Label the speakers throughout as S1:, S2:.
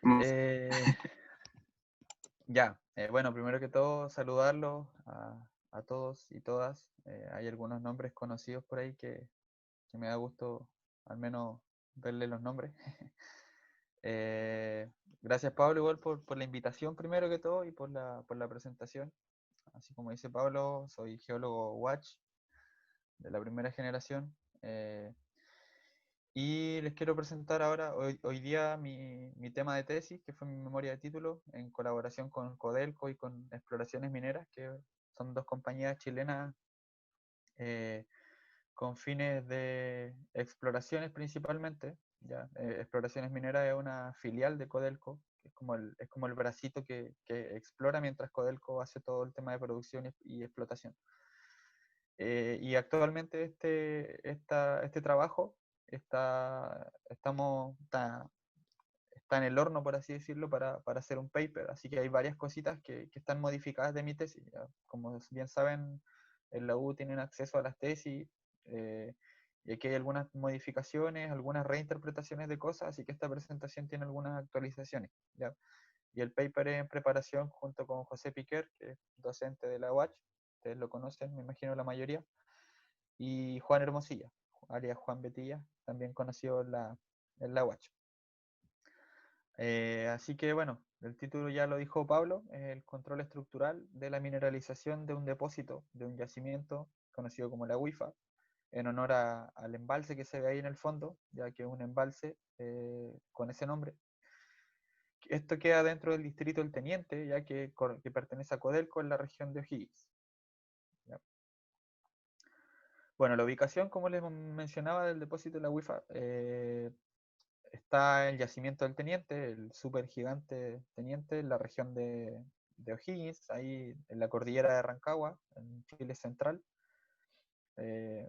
S1: Eh, bueno, primero que todo, saludarlos a todos y todas. Hay algunos nombres conocidos por ahí que me da gusto al menos verle los nombres. Eh, Gracias Pablo igual por la invitación primero que todo y por la presentación. Así como dice Pablo, soy geólogo Watch de la primera generación. Y les quiero presentar ahora, hoy día, mi tema de tesis, que fue mi memoria de título, en colaboración con Codelco y con Exploraciones Mineras, que son dos compañías chilenas eh, con fines de exploraciones principalmente. ¿Ya? Exploraciones Mineras es una filial de Codelco, que es como el bracito que explora mientras Codelco hace todo el tema de producción y explotación. Y actualmente este trabajo está en el horno, por así decirlo, para hacer un paper. Así que hay varias cositas que están modificadas de mi tesis. ¿Ya? Como bien saben, en la U tienen acceso a las tesis, eh, y aquí hay algunas modificaciones, algunas reinterpretaciones de cosas, así que esta presentación tiene algunas actualizaciones. ¿Ya? Y el paper es en preparación junto con José Piquer, que es docente de la UACH, ustedes lo conocen, me imagino la mayoría, y Juan Hermosilla, alias Juan Betilla, también conocido en la UACH. Así que bueno, el título ya lo dijo Pablo, el control estructural de la mineralización de un depósito, de un yacimiento conocido como la UIFA, en honor al embalse que se ve ahí en el fondo, ya que es un embalse con ese nombre. Esto queda dentro del distrito del Teniente, ya que pertenece a Codelco en la región de O'Higgins. ¿Ya? Bueno, la ubicación, como les mencionaba, del depósito de la UIFA, está el yacimiento del Teniente, el super gigante Teniente, en la región de O'Higgins, ahí en la cordillera de Rancagua, en Chile central,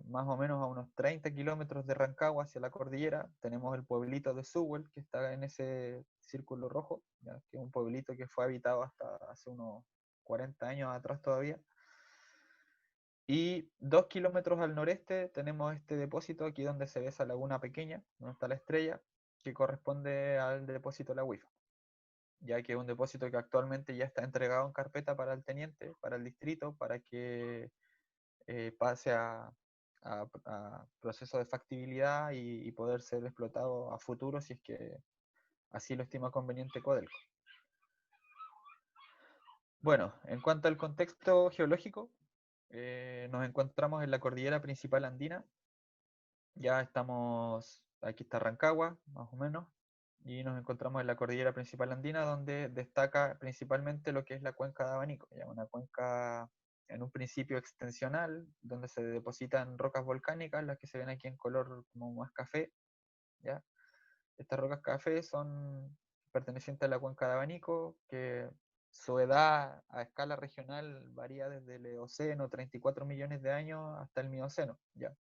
S1: más o menos a unos 30 kilómetros de Rancagua hacia la cordillera. Tenemos el pueblito de Sewell, que está en ese círculo rojo, ¿ya? Que es un pueblito que fue habitado hasta hace unos 40 años atrás todavía. Y 2 kilómetros al noreste tenemos este depósito, aquí donde se ve esa laguna pequeña, donde está la estrella, que corresponde al depósito de la UIFA, ya que es un depósito que actualmente ya está entregado en carpeta para el teniente, para el distrito, para que pase a proceso de factibilidad y poder ser explotado a futuro si es que así lo estima conveniente Codelco. Bueno, en cuanto al contexto geológico, nos encontramos en la cordillera principal andina. Ya estamos, aquí está Rancagua, más o menos, y nos encontramos en la cordillera principal andina, donde destaca principalmente lo que es la cuenca de Abanico, ya una cuenca en un principio extensional, donde se depositan rocas volcánicas, las que se ven aquí en color como más café, ¿ya? Estas rocas café son pertenecientes a la cuenca de Abanico, que su edad a escala regional varía desde el Eoceno, 34 millones de años, hasta el Mioceno, ¿ya?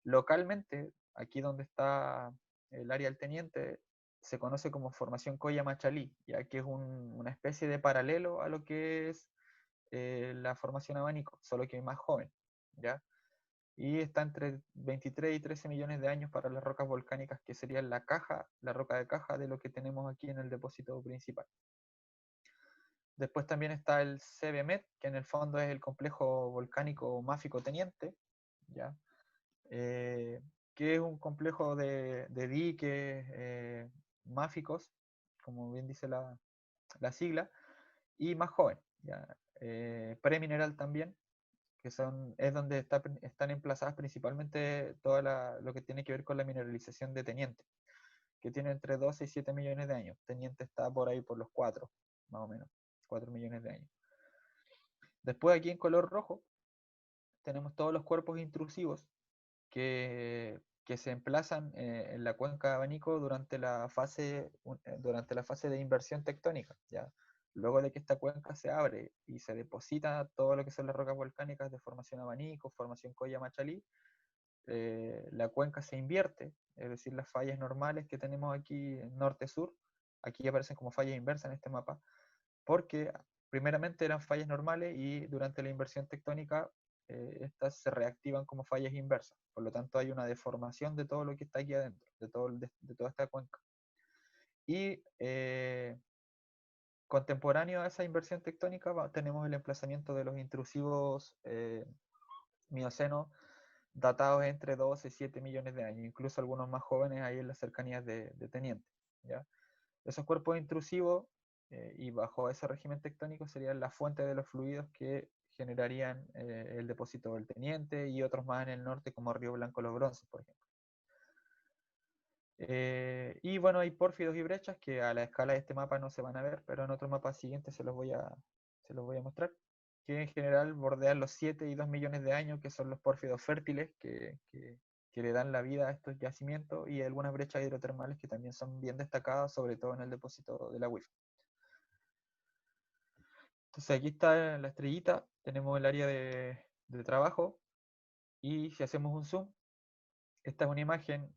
S1: Localmente, aquí donde está el área del Teniente, se conoce como Formación Coya-Machalí, ya que es una especie de paralelo a lo que es la Formación Abanico, solo que más joven, ¿ya? Y está entre 23 y 13 millones de años para las rocas volcánicas, que serían la roca de caja de lo que tenemos aquí en el depósito principal. Después también está el CBMET, que en el fondo es el complejo volcánico máfico Teniente, ¿ya? Eh, que es un complejo de diques máficos, como bien dice la sigla, y más joven, ¿ya? Premineral también, es donde están emplazadas principalmente lo que tiene que ver con la mineralización de Teniente, que tiene entre 12 y 7 millones de años. Teniente está por ahí por los 4, más o menos, 4 millones de años. Después aquí en color rojo tenemos todos los cuerpos intrusivos que se emplazan en la cuenca de Abanico durante la fase de inversión tectónica, ¿ya? Luego de que esta cuenca se abre y se deposita todo lo que son las rocas volcánicas de formación Abanico, formación Coya-Machalí, la cuenca se invierte, es decir, las fallas normales que tenemos aquí norte-sur, aquí aparecen como fallas inversas en este mapa, porque primeramente eran fallas normales y durante la inversión tectónica estas se reactivan como fallas inversas. Por lo tanto, hay una deformación de todo lo que está aquí adentro, de toda esta cuenca. Y contemporáneo a esa inversión tectónica tenemos el emplazamiento de los intrusivos miocenos datados entre 12 y 7 millones de años, incluso algunos más jóvenes ahí en las cercanías de Teniente. ¿Ya? Esos cuerpos intrusivos y bajo ese régimen tectónico serían la fuente de los fluidos que generarían el depósito del Teniente y otros más en el norte como Río Blanco Los Bronces, por ejemplo. Y bueno, hay pórfidos y brechas que a la escala de este mapa no se van a ver, pero en otros mapas siguientes se los voy a mostrar, que en general bordean los 7 y 2 millones de años, que son los pórfidos fértiles que le dan la vida a estos yacimientos, y algunas brechas hidrotermales que también son bien destacadas, sobre todo en el depósito de la WIF. Entonces aquí está la estrellita, tenemos el área de trabajo, y si hacemos un zoom, esta es una imagen,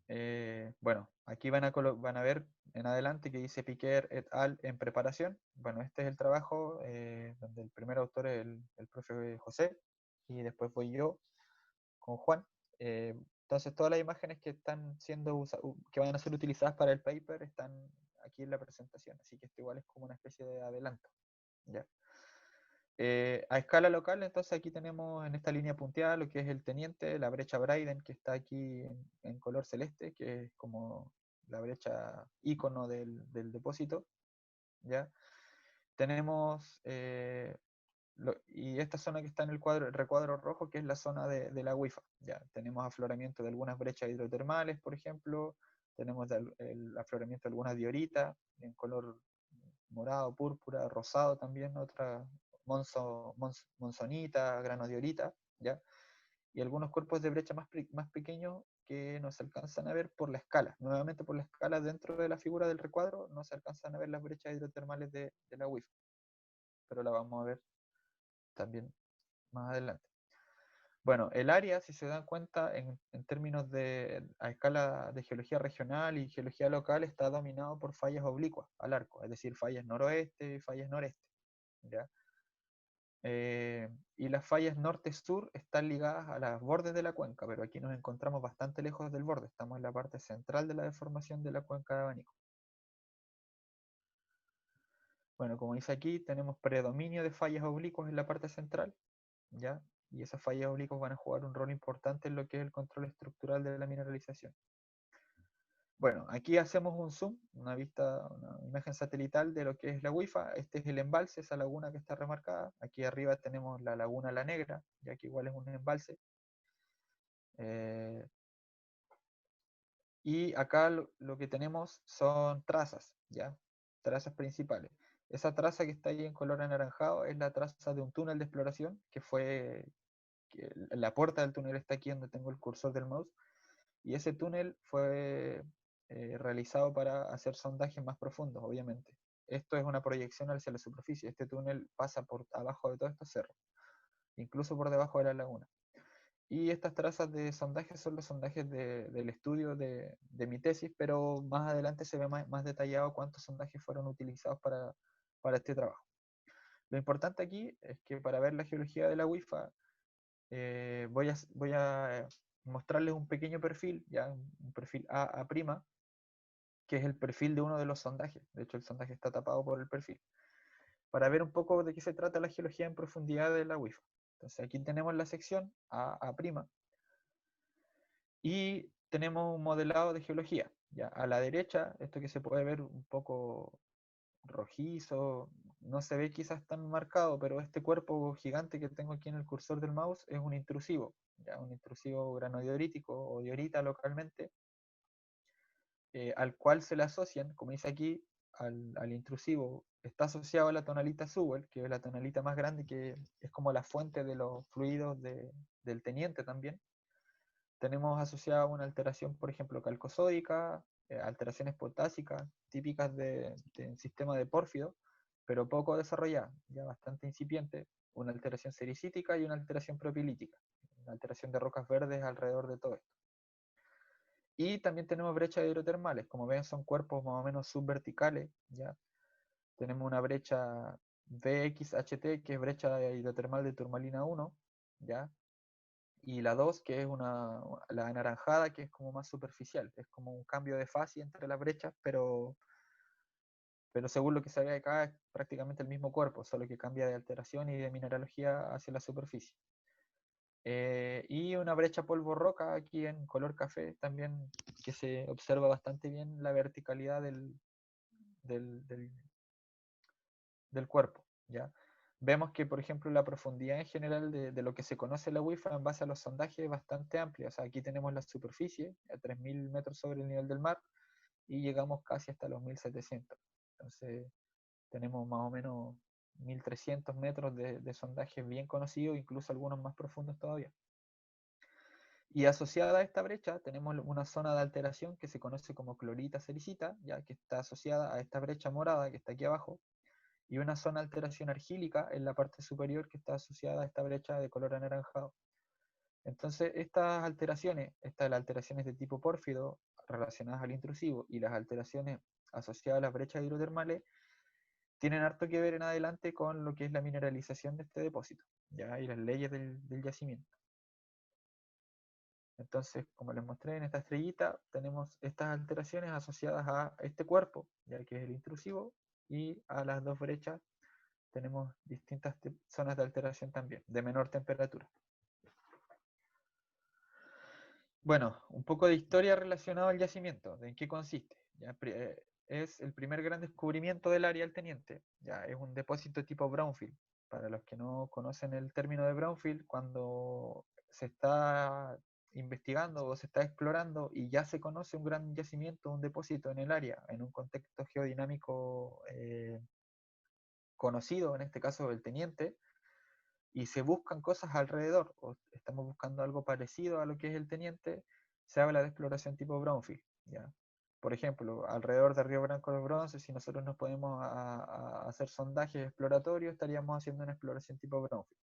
S1: bueno, aquí van a ver en adelante que dice Piquer et al. En preparación. Bueno, este es el trabajo donde el primer autor es el profe José, y después voy yo con Juan. Entonces todas las imágenes que están que van a ser utilizadas para el paper están aquí en la presentación, así que esto igual es como una especie de adelanto. ¿Ya? A escala local, entonces aquí tenemos en esta línea punteada lo que es el Teniente, la brecha Bryden, que está aquí en color celeste, que es como la brecha ícono del depósito. ¿Ya? Tenemos, y esta zona que está en el recuadro rojo, que es la zona de la WIFA. ¿Ya? Tenemos afloramiento de algunas brechas hidrotermales, por ejemplo, tenemos el afloramiento de algunas dioritas en color morado, púrpura, rosado también, otra monzonita, granodiorita, ¿ya? Y algunos cuerpos de brecha más pequeños que no se alcanzan a ver por la escala. Nuevamente por la escala dentro de la figura del recuadro no se alcanzan a ver las brechas hidrotermales de la WIF, pero la vamos a ver también más adelante. Bueno, el área, si se dan cuenta, en términos a escala de geología regional y geología local, está dominado por fallas oblicuas al arco, es decir, fallas noroeste y fallas noreste. ¿Ya? Y las fallas norte-sur están ligadas a los bordes de la cuenca, pero aquí nos encontramos bastante lejos del borde, estamos en la parte central de la deformación de la cuenca de Abanico. Bueno, como dice aquí, tenemos predominio de fallas oblicuas en la parte central, ¿ya? Y esas fallas oblicuas van a jugar un rol importante en lo que es el control estructural de la mineralización. Bueno, aquí hacemos un zoom, una imagen satelital de lo que es la WIFA. Este es el embalse, esa laguna que está remarcada. Aquí arriba tenemos la laguna La Negra, ya que igual es un embalse. Y acá lo que tenemos son trazas, ¿ya? Trazas principales. Esa traza que está ahí en color anaranjado es la traza de un túnel de exploración que la puerta del túnel está aquí donde tengo el cursor del mouse, y ese túnel fue realizado para hacer sondajes más profundos, obviamente. Esto es una proyección hacia la superficie. Este túnel pasa por abajo de todos estos cerros, incluso por debajo de la laguna. Y estas trazas de sondaje son los sondajes del estudio de mi tesis, pero más adelante se ve más detallado cuántos sondajes fueron utilizados para este trabajo. Lo importante aquí es que para ver la geología de la WIFA voy a mostrarles un pequeño perfil, ya un perfil A', que es el perfil de uno de los sondajes. De hecho, el sondaje está tapado por el perfil, para ver un poco de qué se trata la geología en profundidad de la WIFA. Entonces aquí tenemos la sección A', y tenemos un modelado de geología. Ya, a la derecha, esto que se puede ver un poco rojizo, no se ve quizás tan marcado, pero este cuerpo gigante que tengo aquí en el cursor del mouse es un intrusivo, ya, un intrusivo granodiorítico o diorita localmente, al cual se le asocian, como dice aquí, al intrusivo, está asociado a la tonalita Sewell, que es la tonalita más grande, que es como la fuente de los fluidos del teniente también. Tenemos asociada una alteración, por ejemplo, calcosódica, alteraciones potásicas, típicas del sistema de pórfido, pero poco desarrollada, ya bastante incipiente, una alteración sericítica y una alteración propilítica, una alteración de rocas verdes alrededor de todo esto. Y también tenemos brechas hidrotermales, como ven son cuerpos más o menos subverticales, ¿ya? Tenemos una brecha VXHT, que es brecha hidrotermal de turmalina 1, ¿ya? Y la 2, que es la anaranjada, que es como más superficial, es como un cambio de fase entre las brechas, pero pero según lo que se ve acá es prácticamente el mismo cuerpo, solo que cambia de alteración y de mineralogía hacia la superficie. Y una brecha polvo-roca aquí en color café también, que se observa bastante bien la verticalidad del, del, del cuerpo, ¿ya? Vemos que, por ejemplo, la profundidad en general de lo que se conoce la WIFA en base a los sondajes es bastante amplia. O sea, aquí tenemos la superficie a 3.000 metros sobre el nivel del mar y llegamos casi hasta los 1.700. Entonces, tenemos más o menos 1.300 metros de sondajes bien conocidos, incluso algunos más profundos todavía. Y asociada a esta brecha tenemos una zona de alteración que se conoce como clorita sericita, ya que está asociada a esta brecha morada que está aquí abajo, y una zona de alteración argílica en la parte superior que está asociada a esta brecha de color anaranjado. Entonces, estas las alteraciones de tipo pórfido relacionadas al intrusivo y las alteraciones asociadas a las brechas hidrotermales tienen harto que ver en adelante con lo que es la mineralización de este depósito, ¿ya? Y las leyes del yacimiento. Entonces, como les mostré en esta estrellita, tenemos estas alteraciones asociadas a este cuerpo, ya que es el intrusivo, y a las dos brechas tenemos distintas zonas de alteración también, de menor temperatura. Bueno, un poco de historia relacionada al yacimiento, de en qué consiste. ¿Ya? Es el primer gran descubrimiento del área del Teniente. Ya es un depósito tipo brownfield. Para los que no conocen el término de brownfield, cuando se está investigando o se está explorando y ya se conoce un gran yacimiento, un depósito en el área, en un contexto geodinámico conocido, en este caso el Teniente, y se buscan cosas alrededor, o estamos buscando algo parecido a lo que es el Teniente, se habla de exploración tipo brownfield, ¿ya? Por ejemplo, alrededor de Río Branco del Bronce, si nosotros nos podemos a hacer sondajes exploratorios, estaríamos haciendo una exploración tipo brownfield.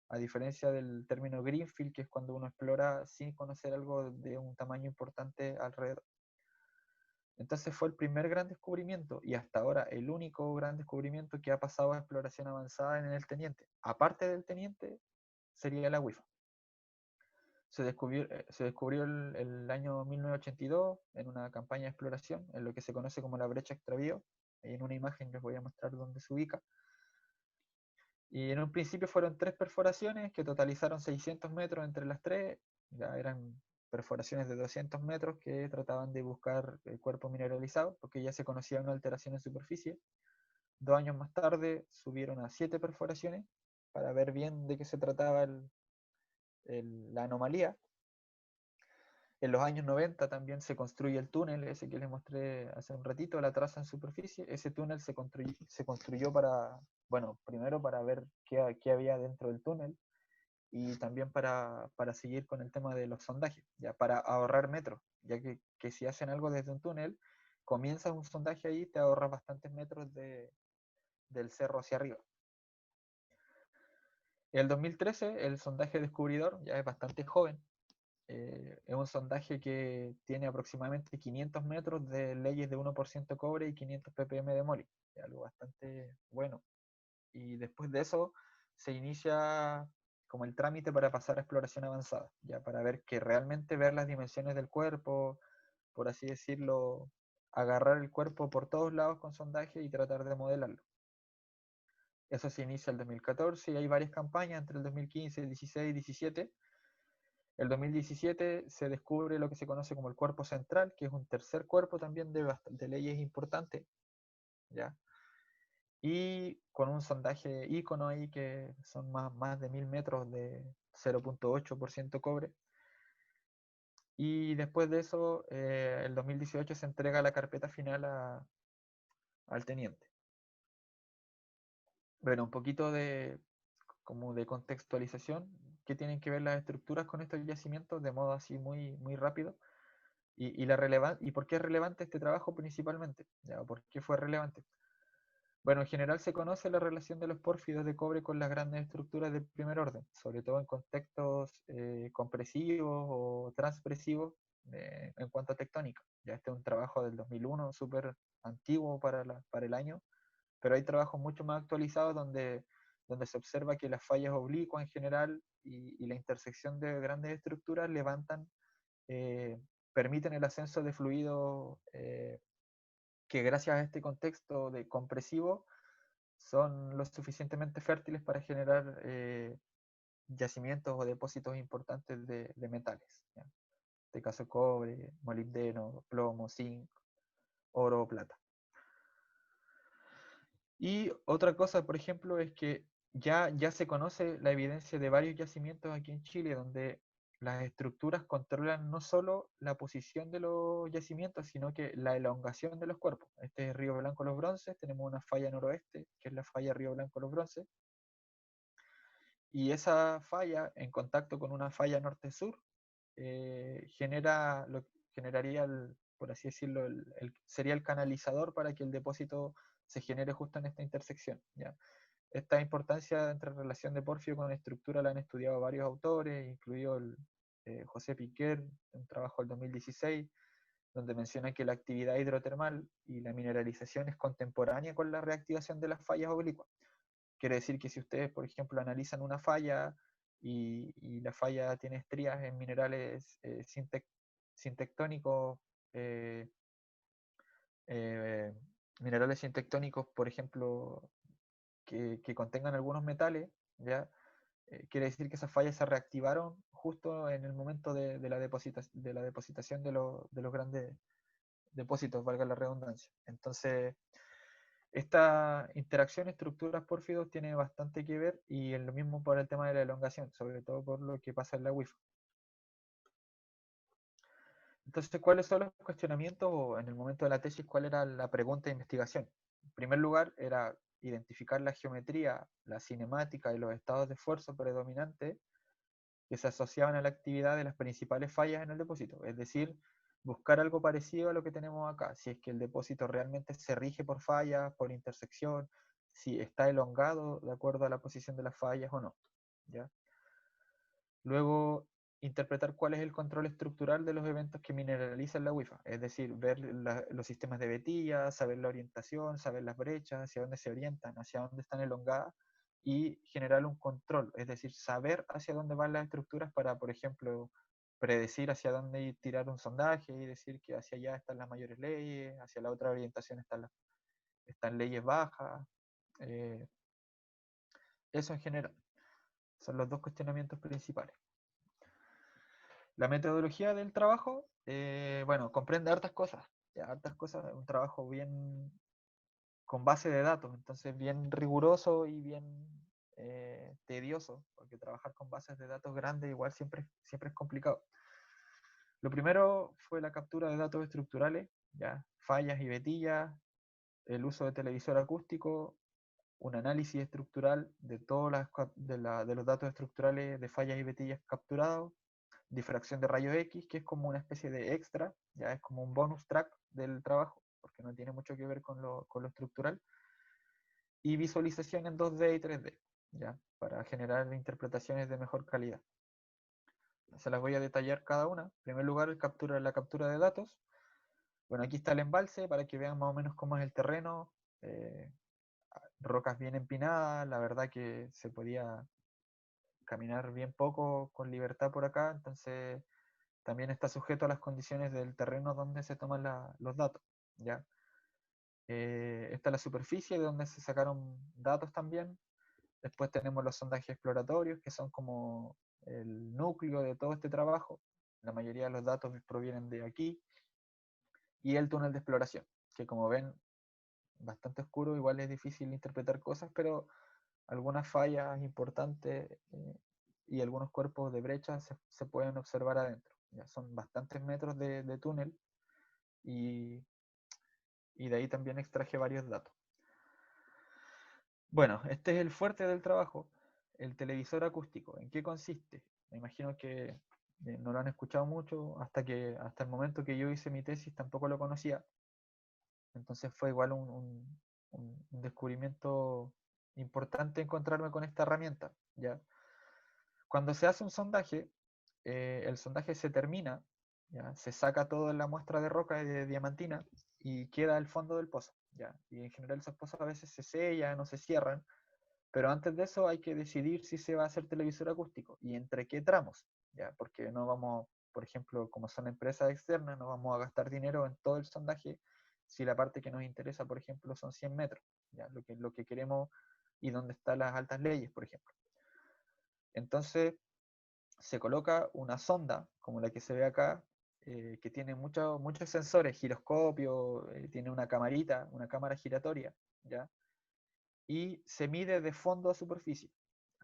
S1: A diferencia del término greenfield, que es cuando uno explora sin conocer algo de un tamaño importante alrededor. Entonces fue el primer gran descubrimiento y hasta ahora el único gran descubrimiento que ha pasado a exploración avanzada en el Teniente. Aparte del Teniente, sería la WIFA. Se descubrió el año 1982 en una campaña de exploración, en lo que se conoce como la brecha extravío. En una imagen les voy a mostrar dónde se ubica. Y en un principio fueron 3 perforaciones que totalizaron 600 metros entre las tres. Ya eran perforaciones de 200 metros que trataban de buscar el cuerpo mineralizado, porque ya se conocía una alteración en superficie. 2 años más tarde subieron a 7 perforaciones para ver bien de qué se trataba la anomalía. En los años 90 también se construye el túnel, ese que les mostré hace un ratito, la traza en superficie. Ese túnel se construyó para, bueno, primero para ver qué había dentro del túnel y también para seguir con el tema de los sondajes, ya para ahorrar metros, ya que si hacen algo desde un túnel, comienzas un sondaje ahí, te ahorras bastantes metros del cerro hacia arriba. En el 2013 el sondaje descubridor ya es bastante joven. Es un sondaje que tiene aproximadamente 500 metros de leyes de 1% cobre y 500 ppm de moli, algo bastante bueno. Y después de eso se inicia como el trámite para pasar a exploración avanzada, ya para ver las dimensiones del cuerpo, por así decirlo, agarrar el cuerpo por todos lados con sondaje y tratar de modelarlo. Eso se inicia el 2014 y hay varias campañas entre el 2015, 16 y 17. El 2017 se descubre lo que se conoce como el cuerpo central, que es un tercer cuerpo también de leyes importantes, ¿ya? Y con un sondaje ícono ahí que son más de 1.000 metros de 0.8% cobre. Y después de eso, el 2018 se entrega la carpeta final al teniente. Bueno, un poquito como de contextualización, qué tienen que ver las estructuras con estos yacimientos de modo así muy, muy rápido. ¿Y por qué es relevante este trabajo principalmente? ¿Ya? ¿Por qué fue relevante? Bueno, en general se conoce la relación de los pórfidos de cobre con las grandes estructuras de primer orden, sobre todo en contextos compresivos o transpresivos en cuanto a tectónica. Ya este es un trabajo del 2001, súper antiguo para el año, pero hay trabajos mucho más actualizados donde se observa que las fallas oblicuas en general y la intersección de grandes estructuras levantan, permiten el ascenso de fluido que gracias a este contexto de compresivo son lo suficientemente fértiles para generar yacimientos o depósitos importantes de metales. ¿Ya? En este caso cobre, molibdeno, plomo, zinc, oro o plata. Y otra cosa, por ejemplo, es que ya se conoce la evidencia de varios yacimientos aquí en Chile donde las estructuras controlan no solo la posición de los yacimientos, sino que la elongación de los cuerpos. Este es Río Blanco Los Bronces, tenemos una falla noroeste, que es la falla Río Blanco Los Bronces, y esa falla, en contacto con una falla norte-sur, generaría, por así decirlo, sería el canalizador para que el depósito se genere justo en esta intersección. ¿Ya? Esta importancia entre relación de Porfio con estructura la han estudiado varios autores, incluido José Piquer, un trabajo del 2016, donde menciona que la actividad hidrotermal y la mineralización es contemporánea con la reactivación de las fallas oblicuas. Quiere decir que si ustedes, por ejemplo, analizan una falla y la falla tiene estrías en minerales sintectónicos, eh, eh, minerales sintectónicos, por ejemplo, que contengan algunos metales, ¿ya? Quiere decir que esas fallas se reactivaron justo en el momento de la depositación de los grandes depósitos, valga la redundancia. Entonces, esta interacción estructuras pórfidos tiene bastante que ver y es lo mismo por el tema de la elongación, sobre todo por lo que pasa en la WIF. Entonces, ¿cuáles son los cuestionamientos o en el momento de la tesis cuál era la pregunta de investigación? En primer lugar, era identificar la geometría, la cinemática y los estados de esfuerzo predominantes que se asociaban a la actividad de las principales fallas en el depósito, es decir, buscar algo parecido a lo que tenemos acá, si es que el depósito realmente se rige por fallas, por intersección, si está elongado de acuerdo a la posición de las fallas o no. ¿Ya? Luego, interpretar cuál es el control estructural de los eventos que mineralizan la WIFA, es decir, ver los sistemas de vetilla, saber la orientación, saber las brechas, hacia dónde se orientan, hacia dónde están elongadas, y generar un control, es decir, saber hacia dónde van las estructuras para, por ejemplo, predecir hacia dónde tirar un sondaje y decir que hacia allá están las mayores leyes, hacia la otra orientación están leyes bajas. Eh, Eso en general. Son los dos cuestionamientos principales. La metodología del trabajo, bueno, comprende hartas cosas. Ya, hartas cosas, un trabajo bien con base de datos, entonces bien riguroso y bien tedioso, porque trabajar con bases de datos grandes igual siempre es complicado. Lo primero fue la captura de datos estructurales, ya, fallas y vetillas, el uso de televisor acústico, un análisis estructural de todos de los datos estructurales de fallas y vetillas capturados, difracción de rayos X, que es como una especie de extra, ya es como un bonus track del trabajo, porque no tiene mucho que ver con lo estructural, y visualización en 2D y 3D, ya, para generar interpretaciones de mejor calidad. Se las voy a detallar cada una. En primer lugar, la captura de datos. Bueno, aquí está el embalse para que vean más o menos cómo es el terreno. Rocas bien empinadas, la verdad que se podía caminar bien poco con libertad por acá, entonces también está sujeto a las condiciones del terreno donde se toman los datos. ¿Ya? Esta es la superficie de donde se sacaron datos también. Después tenemos los sondajes exploratorios, que son como el núcleo de todo este trabajo. La mayoría de los datos provienen de aquí. Y el túnel de exploración, que como ven, bastante oscuro, igual es difícil interpretar cosas, pero algunas fallas importantes y algunos cuerpos de brecha se pueden observar adentro. Ya son bastantes metros de túnel y, y de ahí también extraje varios datos. Bueno, este es el fuerte del trabajo, el televisor acústico. ¿En qué consiste? Me imagino que no lo han escuchado mucho, hasta el momento que yo hice mi tesis tampoco lo conocía. Entonces fue igual un descubrimiento importante encontrarme con esta herramienta. ¿Ya? Cuando se hace un sondaje, el sondaje se termina, ¿ya? Se saca toda la muestra de roca y de diamantina y queda el fondo del pozo. ¿Ya? Y en general esos pozos a veces se sellan o se cierran, pero antes de eso hay que decidir si se va a hacer televisor acústico y entre qué tramos, ¿ya? Porque no vamos, por ejemplo, como son empresas externas, no vamos a gastar dinero en todo el sondaje si la parte que nos interesa, por ejemplo, son 100 metros, ¿ya? Lo que queremos y donde están las altas leyes, por ejemplo. Entonces, se coloca una sonda, como la que se ve acá, que tiene muchos sensores, giroscopio, tiene una camarita, una cámara giratoria, ¿ya? Y se mide de fondo a superficie.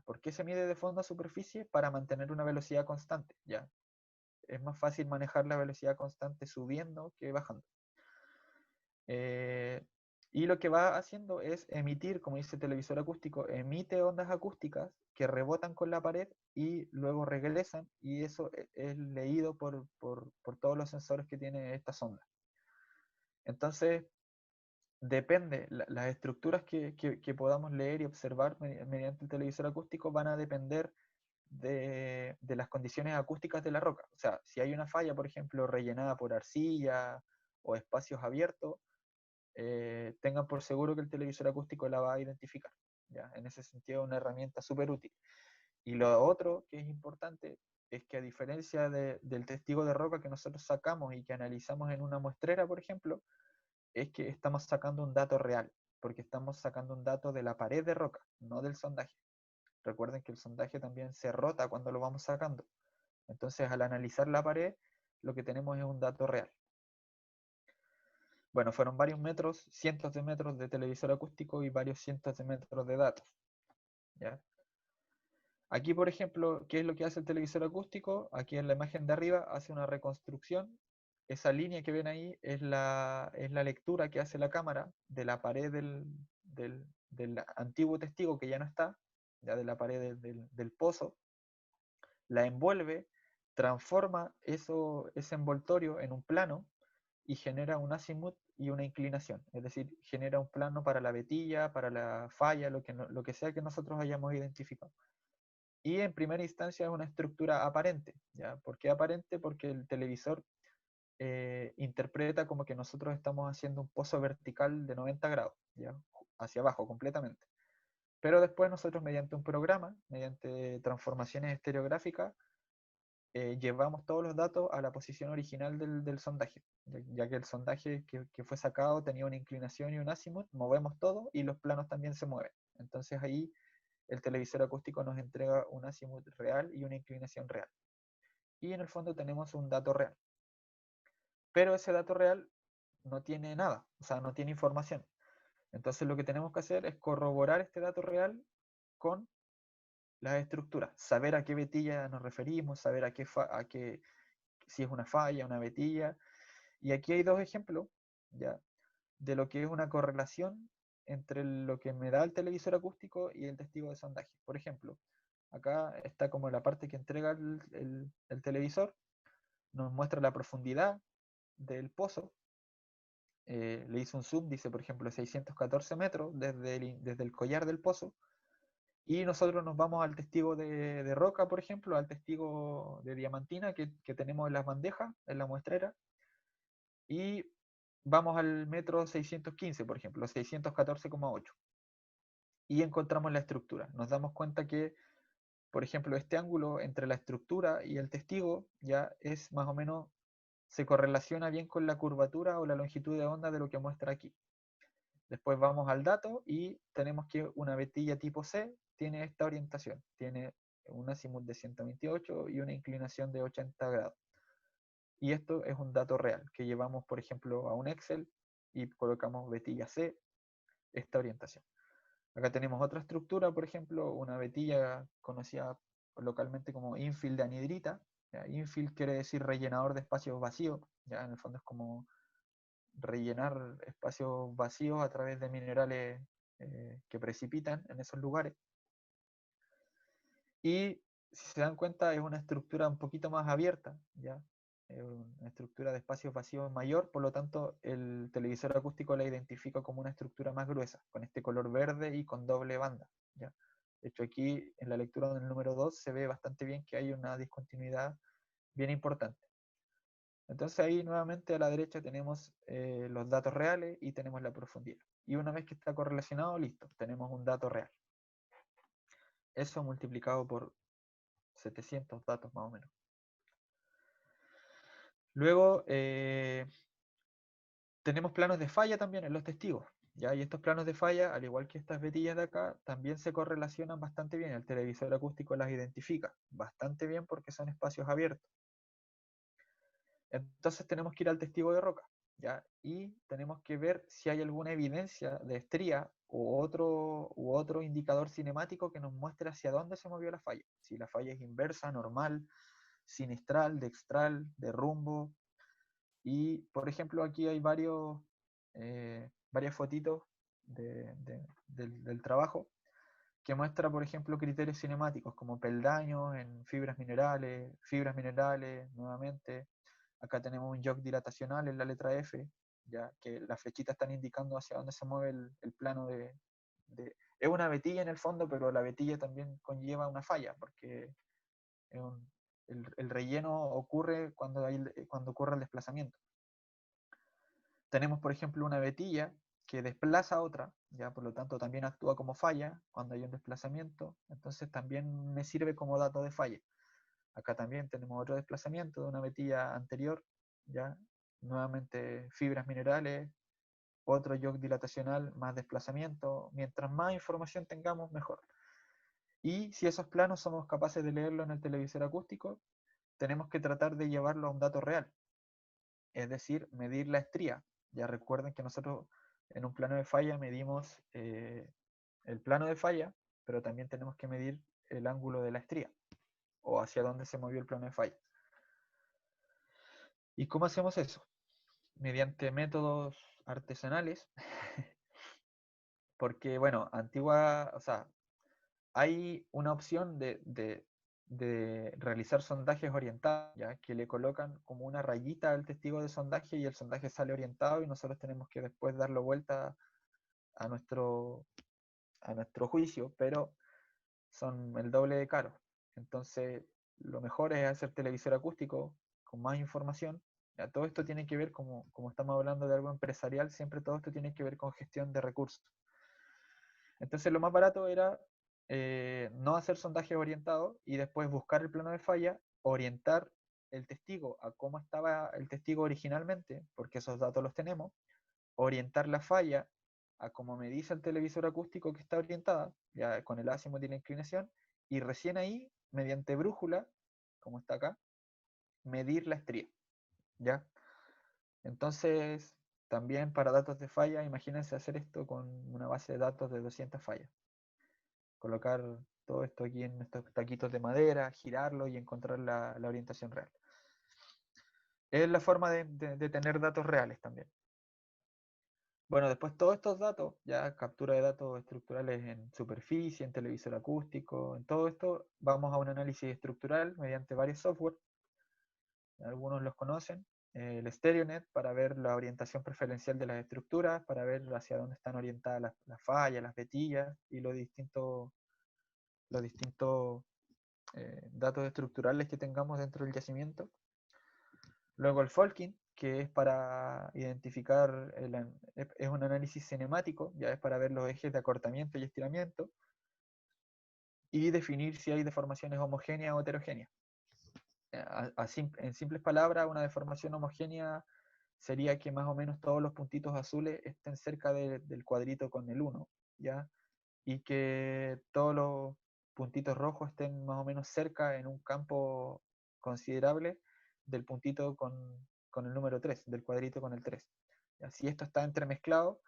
S1: ¿Por qué se mide de fondo a superficie? Para mantener una velocidad constante, ¿ya? Es más fácil manejar la velocidad constante subiendo que bajando. Eh, y lo que va haciendo es emitir, como dice el televisor acústico, emite ondas acústicas que rebotan con la pared y luego regresan, y eso es leído por todos los sensores que tiene esta sonda. Entonces, depende, las estructuras que podamos leer y observar mediante el televisor acústico van a depender de las condiciones acústicas de la roca. O sea, si hay una falla, por ejemplo, rellenada por arcilla o espacios abiertos, tengan por seguro que el televisor acústico la va a identificar. ¿Ya? En ese sentido, es una herramienta súper útil. Y lo otro que es importante es que, a diferencia del testigo de roca que nosotros sacamos y que analizamos en una muestrera, por ejemplo, es que estamos sacando un dato real, porque estamos sacando un dato de la pared de roca, no del sondaje. Recuerden que el sondaje también se rota cuando lo vamos sacando. Entonces, al analizar la pared, lo que tenemos es un dato real. Bueno, fueron varios metros, cientos de metros de televisor acústico y varios cientos de metros de datos. ¿Ya? Aquí, por ejemplo, ¿qué es lo que hace el televisor acústico? Aquí en la imagen de arriba hace una reconstrucción. Esa línea que ven ahí es la lectura que hace la cámara de la pared del antiguo testigo que ya no está, ya de la pared del pozo, la envuelve, transforma ese envoltorio en un plano y genera un azimut y una inclinación, es decir, genera un plano para la vetilla, para la falla, lo que sea que nosotros hayamos identificado. Y en primera instancia es una estructura aparente, ¿ya? ¿Por qué aparente? Porque el televisor interpreta como que nosotros estamos haciendo un pozo vertical de 90 grados, ¿ya? Hacia abajo completamente. Pero después nosotros, mediante un programa, mediante transformaciones estereográficas, llevamos todos los datos a la posición original del sondaje, ya que el sondaje que fue sacado tenía una inclinación y un azimut, movemos todo y los planos también se mueven. Entonces ahí el televisor acústico nos entrega un azimut real y una inclinación real. Y en el fondo tenemos un dato real. Pero ese dato real no tiene nada, o sea, no tiene información. Entonces lo que tenemos que hacer es corroborar este dato real con las estructuras, saber a qué vetilla nos referimos, saber si es una falla, una vetilla. Y aquí hay dos ejemplos, ¿ya? De lo que es una correlación entre lo que me da el televisor acústico y el testigo de sondaje. Por ejemplo, acá está como la parte que entrega el televisor, nos muestra la profundidad del pozo. Le hice un zoom, dice por ejemplo 614 metros desde el collar del pozo. Y nosotros nos vamos al testigo de roca, por ejemplo, al testigo de diamantina que tenemos en las bandejas, en la muestrera, y vamos al metro 615, por ejemplo, 614,8, y encontramos la estructura. Nos damos cuenta que, por ejemplo, este ángulo entre la estructura y el testigo ya es más o menos, se correlaciona bien con la curvatura o la longitud de onda de lo que muestra aquí. Después vamos al dato y tenemos que una vetilla tipo C tiene esta orientación, tiene un azimut de 128 y una inclinación de 80 grados. Y esto es un dato real que llevamos, por ejemplo, a un Excel y colocamos vetilla C, esta orientación. Acá tenemos otra estructura, por ejemplo, una vetilla conocida localmente como infill de anhidrita. ¿Ya? Infill quiere decir rellenador de espacios vacíos, ya en el fondo es como rellenar espacios vacíos a través de minerales que precipitan en esos lugares. Y si se dan cuenta, es una estructura un poquito más abierta, ¿ya? Una estructura de espacios vacíos mayor, por lo tanto el televisor acústico la identifica como una estructura más gruesa, con este color verde y con doble banda, ¿ya? De hecho, aquí en la lectura del número 2 se ve bastante bien que hay una discontinuidad bien importante. Entonces ahí nuevamente a la derecha tenemos los datos reales y tenemos la profundidad. Y una vez que está correlacionado, listo, tenemos un dato real. Eso multiplicado por 700 datos más o menos. Luego, Tenemos planos de falla también en los testigos, ¿ya? Y estos planos de falla, al igual que estas vetillas de acá, también se correlacionan bastante bien. El televisor acústico las identifica bastante bien porque son espacios abiertos. Entonces tenemos que ir al testigo de roca, ¿ya? Y tenemos que ver si hay alguna evidencia de estría u otro indicador cinemático que nos muestre hacia dónde se movió la falla. Si la falla es inversa, normal, sinistral, dextral, de rumbo. Y, por ejemplo, aquí hay varias fotitos del trabajo que muestra, por ejemplo, criterios cinemáticos como peldaños en fibras minerales, nuevamente. Acá tenemos un jog dilatacional en la letra F, ya que las flechitas están indicando hacia dónde se mueve el plano es una vetilla en el fondo, pero la vetilla también conlleva una falla, porque el relleno ocurre cuando ocurre el desplazamiento. Tenemos, por ejemplo, una vetilla que desplaza a otra, ya por lo tanto también actúa como falla cuando hay un desplazamiento, entonces también me sirve como dato de falla. Acá también tenemos otro desplazamiento de una vetilla anterior, ya nuevamente fibras minerales, otro jog dilatacional, más desplazamiento. Mientras más información tengamos, mejor. Y si esos planos somos capaces de leerlo en el televisor acústico, tenemos que tratar de llevarlo a un dato real, es decir, medir la estría. Ya recuerden que nosotros en un plano de falla medimos el plano de falla, pero también tenemos que medir el ángulo de la estría o hacia dónde se movió el plano de falla. ¿Y cómo hacemos eso? Mediante métodos artesanales, porque bueno, o sea, hay una opción de realizar sondajes orientados, ¿ya? Que le colocan como una rayita al testigo de sondaje y el sondaje sale orientado y nosotros tenemos que después darlo vuelta a nuestro, a nuestro juicio, pero son el doble de caro. Entonces, lo mejor es hacer televisor acústico con más información. Ya, todo esto tiene que ver, como estamos hablando de algo empresarial, siempre todo esto tiene que ver con gestión de recursos. Entonces, lo más barato era no hacer sondajes orientados y después buscar el plano de falla, orientar el testigo a cómo estaba el testigo originalmente, porque esos datos los tenemos, orientar la falla a como me dice el televisor acústico que está orientada, ya con el azimut y la inclinación, y recién ahí, mediante brújula, como está acá, medir la estría, ¿ya? Entonces, también para datos de falla, imagínense hacer esto con una base de datos de 200 fallas. Colocar todo esto aquí en estos taquitos de madera, girarlo y encontrar la orientación real. Es la forma de tener datos reales también. Bueno, después todos estos datos, ya captura de datos estructurales en superficie, en televisor acústico, en todo esto, vamos a un análisis estructural mediante varios software. Algunos los conocen. El StereoNet para ver la orientación preferencial de las estructuras, para ver hacia dónde están orientadas las fallas, las vetillas y los distintos datos estructurales que tengamos dentro del yacimiento. Luego el Folking, que es para identificar, es un análisis cinemático, ya es para ver los ejes de acortamiento y estiramiento, y definir si hay deformaciones homogéneas o heterogéneas. En simples palabras, una deformación homogénea sería que más o menos todos los puntitos azules estén cerca del cuadrito con el 1, ¿ya? Y que todos los puntitos rojos estén más o menos cerca en un campo considerable del puntito con el número 3, del cuadrito con el 3. Si esto está entremezclado,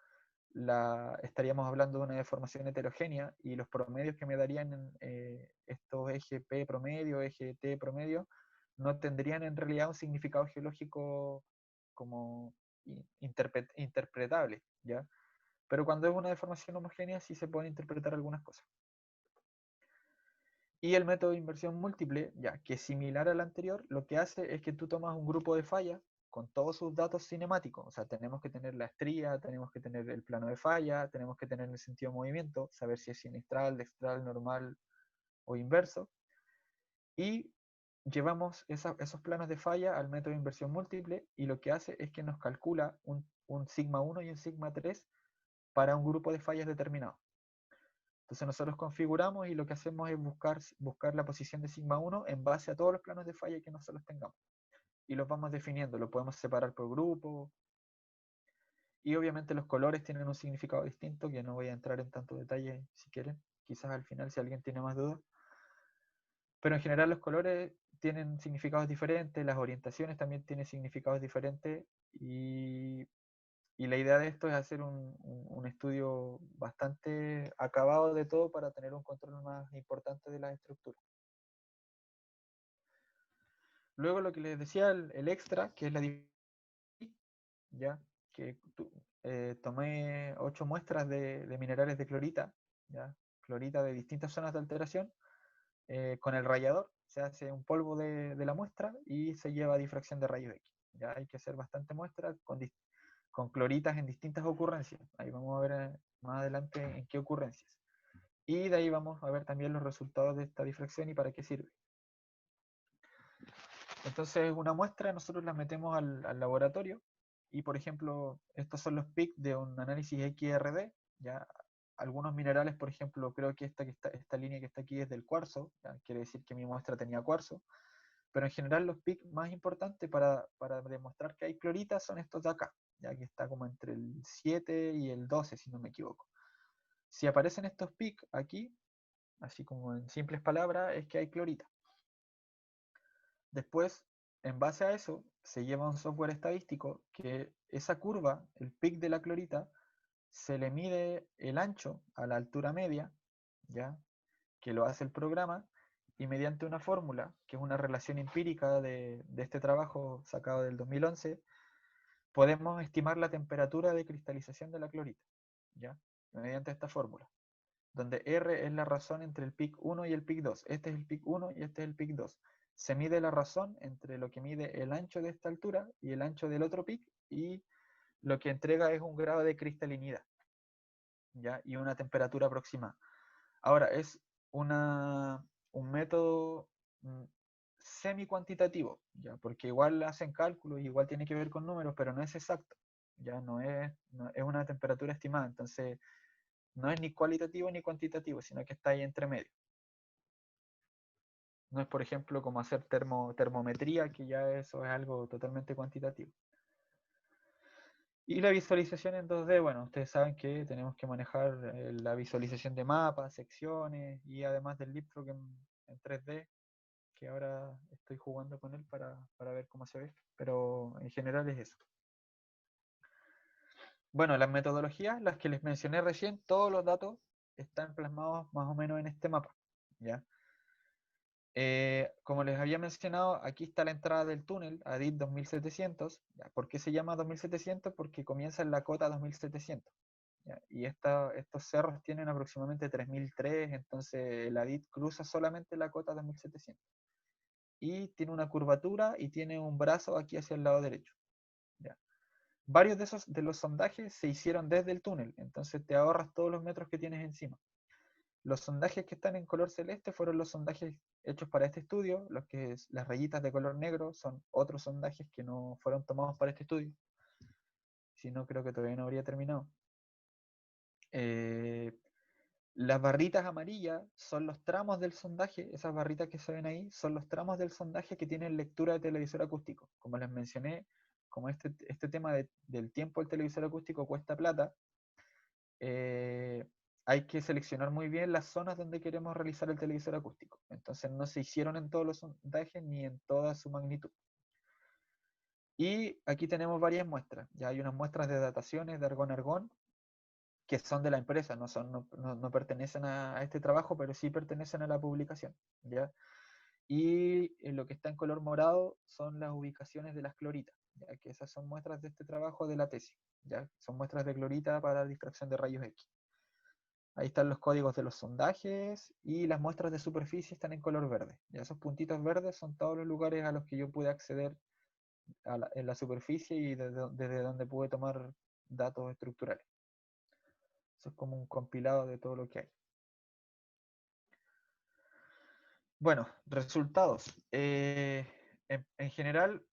S1: estaríamos hablando de una deformación heterogénea y los promedios que me darían estos eje P promedio, eje T promedio, no tendrían en realidad un significado geológico como interpretable, ¿ya? Pero cuando es una deformación homogénea sí se pueden interpretar algunas cosas. Y el método de inversión múltiple, ya que es similar al anterior, lo que hace es que tú tomas un grupo de fallas con todos sus datos cinemáticos. O sea, tenemos que tener la estría, tenemos que tener el plano de falla, tenemos que tener el sentido de movimiento, saber si es sinistral, dextral, normal o inverso. Y llevamos esos planos de falla al método de inversión múltiple y lo que hace es que nos calcula un sigma 1 y un sigma 3 para un grupo de fallas determinado. Entonces nosotros configuramos y lo que hacemos es buscar la posición de sigma 1 en base a todos los planos de falla que nosotros tengamos. Y los vamos definiendo, lo podemos separar por grupo. Y obviamente los colores tienen un significado distinto, que no voy a entrar en tanto detalle si quieren, quizás al final si alguien tiene más dudas. Pero en general los colores tienen significados diferentes, las orientaciones también tienen significados diferentes y la idea de esto es hacer un estudio bastante acabado de todo para tener un control más importante de las estructuras. Luego lo que les decía, el extra, que es la ya que tomé 8 muestras de minerales de clorita, ¿ya? Clorita de distintas zonas de alteración, con el rallador se hace un polvo de la muestra y se lleva a difracción de rayos X. Ya hay que hacer bastante muestras con cloritas en distintas ocurrencias. Ahí vamos a ver más adelante en qué ocurrencias. Y de ahí vamos a ver también los resultados de esta difracción y para qué sirve. Entonces, una muestra nosotros la metemos al laboratorio y, por ejemplo, estos son los PIC de un análisis XRD. ¿Ya? Algunos minerales, por ejemplo, creo que esta línea que está aquí es del cuarzo, ¿ya? Quiere decir que mi muestra tenía cuarzo, pero en general los PIC más importantes para demostrar que hay clorita son estos de acá, ya que está como entre el 7 y el 12, si no me equivoco. Si aparecen estos PIC aquí, así como en simples palabras, es que hay clorita. Después, en base a eso, se lleva un software estadístico que esa curva, el pic de la clorita, se le mide el ancho a la altura media, ¿ya? Que lo hace el programa, y mediante una fórmula, que es una relación empírica de este trabajo sacado del 2011, podemos estimar la temperatura de cristalización de la clorita, ¿ya? Mediante esta fórmula, donde R es la razón entre el pic 1 y el pic 2. Este es el pic 1 y este es el pic 2. Se mide la razón entre lo que mide el ancho de esta altura y el ancho del otro pic, y lo que entrega es un grado de cristalinidad, ¿ya? Y una temperatura aproximada. Ahora, es un método semi-cuantitativo, ¿ya? Porque igual hacen cálculos, igual tiene que ver con números, pero no es exacto, ya es una temperatura estimada, entonces no es ni cualitativo ni cuantitativo, sino que está ahí entre medio. No es, por ejemplo, como hacer termometría, que ya eso es algo totalmente cuantitativo. Y la visualización en 2D, bueno, ustedes saben que tenemos que manejar la visualización de mapas, secciones, y además del leapfrog en 3D, que ahora estoy jugando con él para ver cómo se ve, pero en general es eso. Bueno, las metodologías, las que les mencioné recién, todos los datos están plasmados más o menos en este mapa, ¿ya? Como les había mencionado, aquí está la entrada del túnel, ADIT 2700. ¿Ya? ¿Por qué se llama 2700? Porque comienza en la cota 2700. ¿Ya? Y estos cerros tienen aproximadamente 3003, entonces el ADIT cruza solamente la cota 2700. Y tiene una curvatura y tiene un brazo aquí hacia el lado derecho. ¿Ya? Varios de los sondajes se hicieron desde el túnel, entonces te ahorras todos los metros que tienes encima. Los sondajes que están en color celeste fueron los sondajes hechos para este estudio. Las rayitas de color negro son otros sondajes que no fueron tomados para este estudio. Si no, creo que todavía no habría terminado. Las barritas amarillas son los tramos del sondaje. Esas barritas que se ven ahí son los tramos del sondaje que tienen lectura de televisor acústico. Como les mencioné, como este tema del tiempo del televisor acústico cuesta plata, hay que seleccionar muy bien las zonas donde queremos realizar el televisor acústico. Entonces no se hicieron en todos los sondajes ni en toda su magnitud. Y aquí tenemos varias muestras. Ya hay unas muestras de dataciones de argón-argón que son de la empresa, no pertenecen a este trabajo, pero sí pertenecen a la publicación. ¿Ya? Y lo que está en color morado son las ubicaciones de las cloritas, ya que esas son muestras de este trabajo de la tesis. ¿Ya? Son muestras de clorita para distracción de rayos X. Ahí están los códigos de los sondajes y las muestras de superficie están en color verde. Y esos puntitos verdes son todos los lugares a los que yo pude acceder en la superficie y desde donde pude tomar datos estructurales. Eso es como un compilado de todo lo que hay. Bueno, resultados. En general,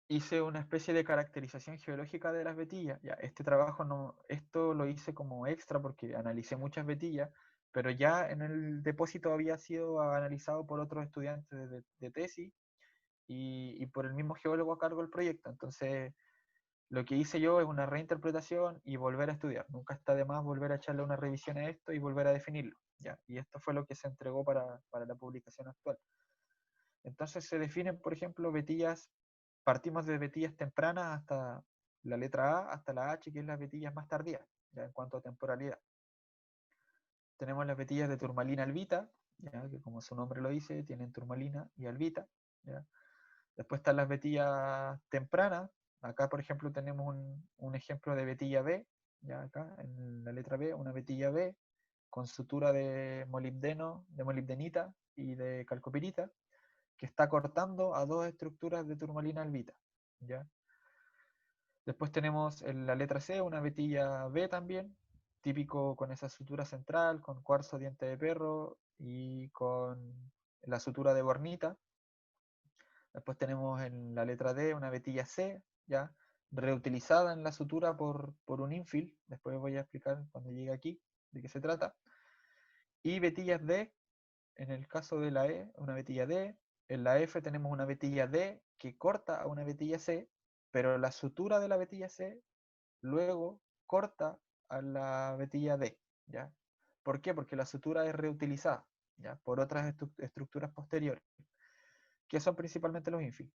S1: hice una especie de caracterización geológica de las vetillas. Ya, este trabajo esto lo hice como extra porque analicé muchas vetillas, pero ya en el depósito había sido analizado por otros estudiantes de tesis y por el mismo geólogo a cargo del proyecto. Entonces lo que hice yo es una reinterpretación y volver a estudiar. Nunca está de más volver a echarle una revisión a esto y volver a definirlo. ¿Ya? Y esto fue lo que se entregó para la publicación actual. Entonces se definen, por ejemplo, vetillas, partimos de vetillas tempranas hasta la letra A, hasta la H, que es las vetillas más tardías, ya en cuanto a temporalidad. Tenemos las vetillas de turmalina albita, ¿ya? Que como su nombre lo dice, tienen turmalina y albita. ¿Ya? Después están las vetillas tempranas. Acá, por ejemplo, tenemos un ejemplo de vetilla B, ya acá en la letra B, una vetilla B con sutura de molibdeno, de molibdenita y de calcopirita, que está cortando a dos estructuras de turmalina albita. ¿Ya? Después tenemos en la letra C una vetilla B también, típico con esa sutura central, con cuarzo diente de perro y con la sutura de bornita. Después tenemos en la letra D una vetilla C, ya reutilizada en la sutura por un infill. Después voy a explicar cuando llegue aquí de qué se trata. Y vetillas D, en el caso de la E, una vetilla D. En la F tenemos una vetilla D que corta a una vetilla C, pero la sutura de la vetilla C luego corta a la vetilla D, ¿ya? ¿Por qué? Porque la sutura es reutilizada, ¿ya? Por otras estructuras posteriores, que son principalmente los infill.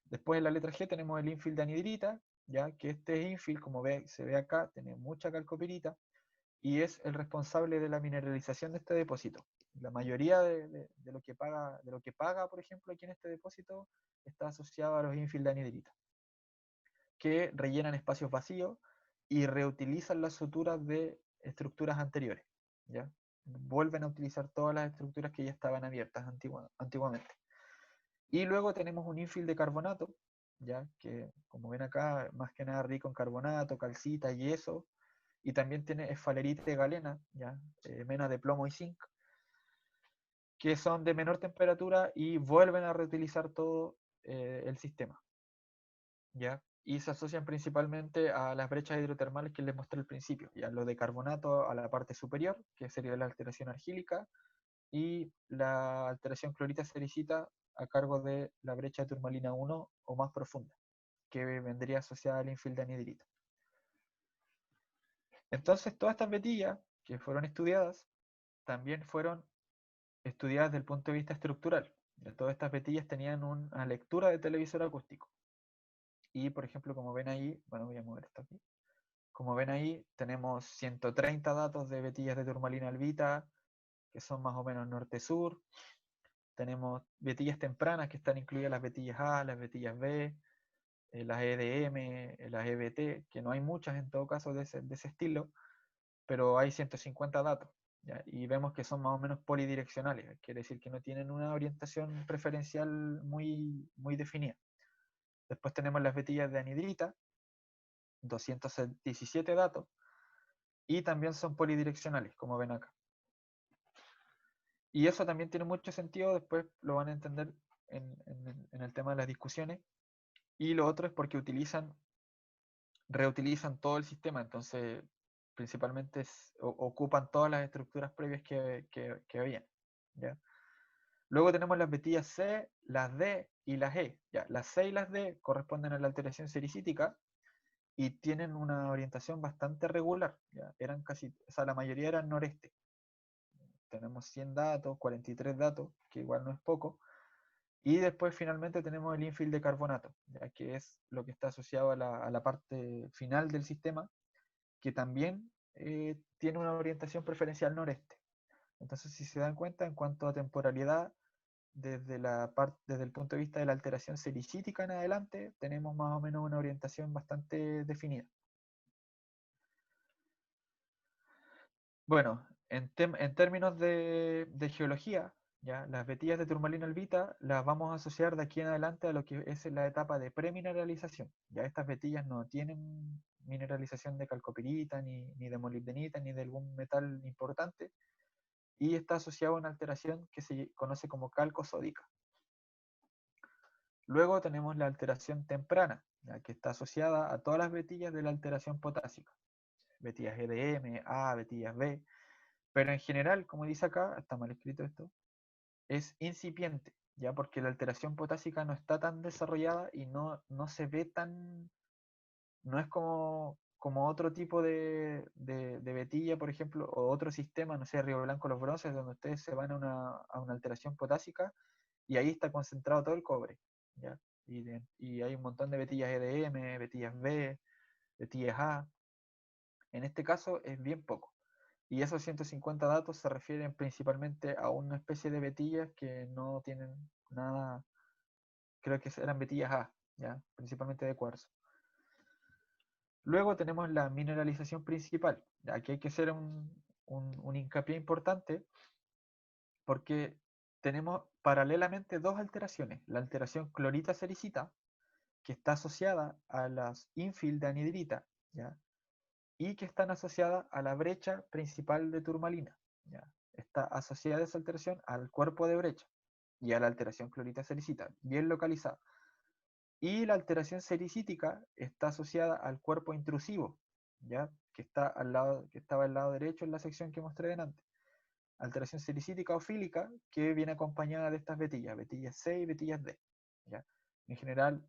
S1: Después en la letra G tenemos el infill de anhidrita, ¿ya? Que este infill, como se ve acá, tiene mucha calcopirita y es el responsable de la mineralización de este depósito. La mayoría de lo que paga, por ejemplo, aquí en este depósito está asociado a los infill de anhidrita, que rellenan espacios vacíos y reutilizan las suturas de estructuras anteriores, ¿ya? Vuelven a utilizar todas las estructuras que ya estaban abiertas antiguamente. Y luego tenemos un infill de carbonato, ya que como ven acá, más que nada rico en carbonato, calcita, yeso, y también tiene esfalerita de galena, ya, mena de plomo y zinc, que son de menor temperatura y vuelven a reutilizar todo el sistema, ya. Y se asocian principalmente a las brechas hidrotermales que les mostré al principio, ya lo de carbonato a la parte superior, que sería la alteración argílica, y la alteración clorita sericita a cargo de la brecha de turmalina 1 o más profunda, que vendría asociada al infill de anhidrita. Entonces, todas estas vetillas que fueron estudiadas también fueron estudiadas desde el punto de vista estructural. Todas estas vetillas tenían una lectura de televisor acústico. Y, por ejemplo, como ven ahí, bueno, voy a mover esto aquí. Como ven ahí, tenemos 130 datos de vetillas de turmalina albita, que son más o menos norte-sur. Tenemos vetillas tempranas que están incluidas las vetillas A, las vetillas B, las EDM, las EBT, que no hay muchas en todo caso de ese estilo, pero hay 150 datos. ¿Ya? Y vemos que son más o menos polidireccionales, quiere decir que no tienen una orientación preferencial muy definida. Después tenemos las vetillas de anhidrita, 217 datos, y también son polidireccionales, como ven acá. Y eso también tiene mucho sentido, después lo van a entender en el tema de las discusiones. Y lo otro es porque reutilizan todo el sistema, entonces principalmente ocupan todas las estructuras previas que habían. ¿Ya? Luego tenemos las vetillas C, las D y las E. ¿Ya? Las C y las D corresponden a la alteración sericítica y tienen una orientación bastante regular. ¿Ya? Eran casi, o sea, la mayoría eran noreste. Tenemos 100 datos, 43 datos, que igual no es poco. Y después finalmente tenemos el infill de carbonato, ya que es lo que está asociado a la parte final del sistema, que también tiene una orientación preferencial noreste. Entonces, si se dan cuenta, en cuanto a temporalidad, desde el punto de vista de la alteración sericítica en adelante, tenemos más o menos una orientación bastante definida. Bueno, en términos de geología, ¿ya? Las vetillas de turmalina albita las vamos a asociar de aquí en adelante a lo que es la etapa de premineralización. Ya estas vetillas no tienen mineralización de calcopirita, ni de molibdenita, ni de algún metal importante, y está asociado a una alteración que se conoce como calcosódica. Luego tenemos la alteración temprana, ¿ya? Que está asociada a todas las vetillas de la alteración potásica. Vetillas EDM, A, vetillas B, pero en general, como dice acá, está mal escrito esto, es incipiente, ya porque la alteración potásica no está tan desarrollada y no se ve tan no es como otro tipo de vetilla, por ejemplo, o otro sistema, no sé, Río Blanco Los Bronces, donde ustedes se van a una alteración potásica y ahí está concentrado todo el cobre, ¿ya? Y hay un montón de vetillas EDM, vetillas B, vetillas A. En este caso es bien poco. Y esos 150 datos se refieren principalmente a una especie de vetillas que no tienen nada, creo que eran vetillas A, ¿ya? Principalmente de cuarzo. Luego tenemos la mineralización principal. Aquí hay que hacer un hincapié importante porque tenemos paralelamente dos alteraciones. La alteración clorita-sericita, que está asociada a las infill de anhidrita, ¿ya? Y que están asociadas a la brecha principal de turmalina, ¿ya? Está asociada esa alteración al cuerpo de brecha y a la alteración clorita-sericita, bien localizada. Y la alteración sericítica está asociada al cuerpo intrusivo, ¿ya? Que estaba al lado derecho en la sección que mostré delante. Alteración sericítica o fílica que viene acompañada de estas vetillas, vetillas C y vetillas D, ¿ya? En general,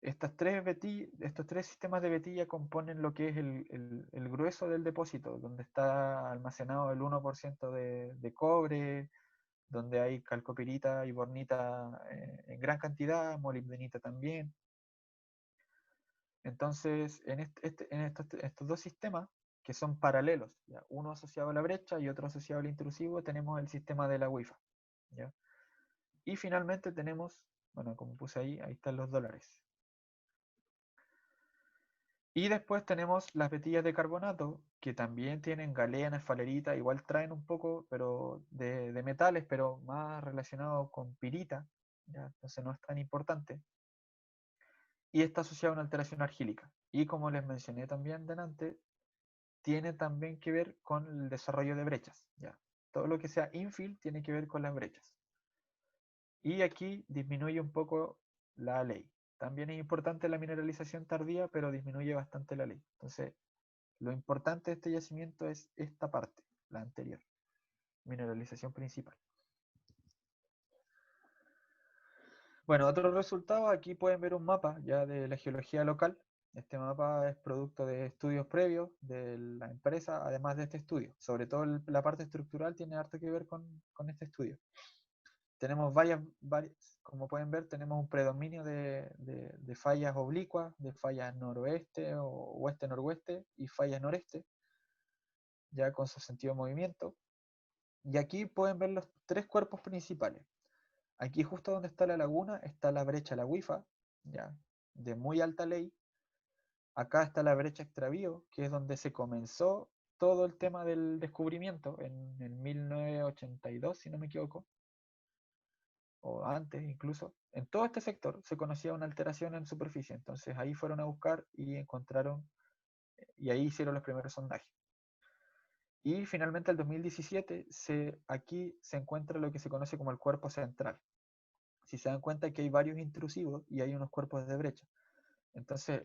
S1: estos tres sistemas de vetilla componen lo que es el grueso del depósito, donde está almacenado el 1% de cobre, donde hay calcopirita y bornita en gran cantidad, molibdenita también. Entonces, en estos dos sistemas, que son paralelos, ¿ya? Uno asociado a la brecha y otro asociado al intrusivo, tenemos el sistema de la WIFA, ¿ya? Y finalmente tenemos, bueno, como puse ahí están los dólares. Y después tenemos las vetillas de carbonato, que también tienen galena, esfalerita, igual traen un poco pero de metales, pero más relacionado con pirita, ¿ya? Entonces no es tan importante. Y está asociado a una alteración argílica. Y como les mencioné también delante, tiene también que ver con el desarrollo de brechas, ¿ya? Todo lo que sea infill tiene que ver con las brechas. Y aquí disminuye un poco la ley. También es importante la mineralización tardía, pero disminuye bastante la ley. Entonces, lo importante de este yacimiento es esta parte, la anterior, mineralización principal. Bueno, otros resultados, aquí pueden ver un mapa ya de la geología local. Este mapa es producto de estudios previos de la empresa, además de este estudio. Sobre todo la parte estructural tiene harto que ver con este estudio. Tenemos como pueden ver, tenemos un predominio de fallas oblicuas, de fallas noroeste o oeste-noroeste y fallas noreste, ya con su sentido de movimiento. Y aquí pueden ver los tres cuerpos principales. Aquí justo donde está la laguna está la brecha, la WIFA, ya, de muy alta ley. Acá está la brecha extravío, que es donde se comenzó todo el tema del descubrimiento en 1982, si no me equivoco, o antes incluso. En todo este sector se conocía una alteración en superficie, entonces ahí fueron a buscar y encontraron, y ahí hicieron los primeros sondajes. Y finalmente, en 2017, aquí se encuentra lo que se conoce como el cuerpo central. Si se dan cuenta que hay varios intrusivos y hay unos cuerpos de brecha. Entonces,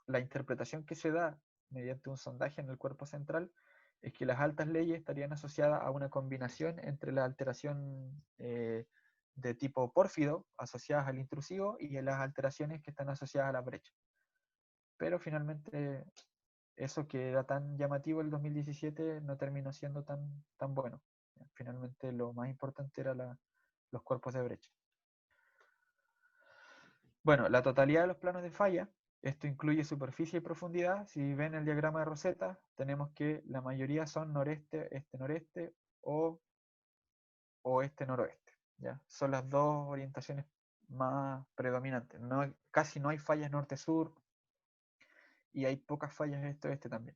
S1: la interpretación que se da mediante un sondaje en el cuerpo central es que las altas leyes estarían asociadas a una combinación entre la alteración de tipo pórfido asociadas al intrusivo y las alteraciones que están asociadas a la brecha. Pero finalmente eso que era tan llamativo el 2017 no terminó siendo tan bueno. Finalmente lo más importante era los cuerpos de brecha. Bueno, la totalidad de los planos de falla, esto incluye superficie y profundidad. Si ven el diagrama de Rosetta, tenemos que la mayoría son noreste, este-noreste o oeste-noroeste. ¿Ya? Son las dos orientaciones más predominantes. Casi no hay fallas norte-sur y hay pocas fallas este-oeste también.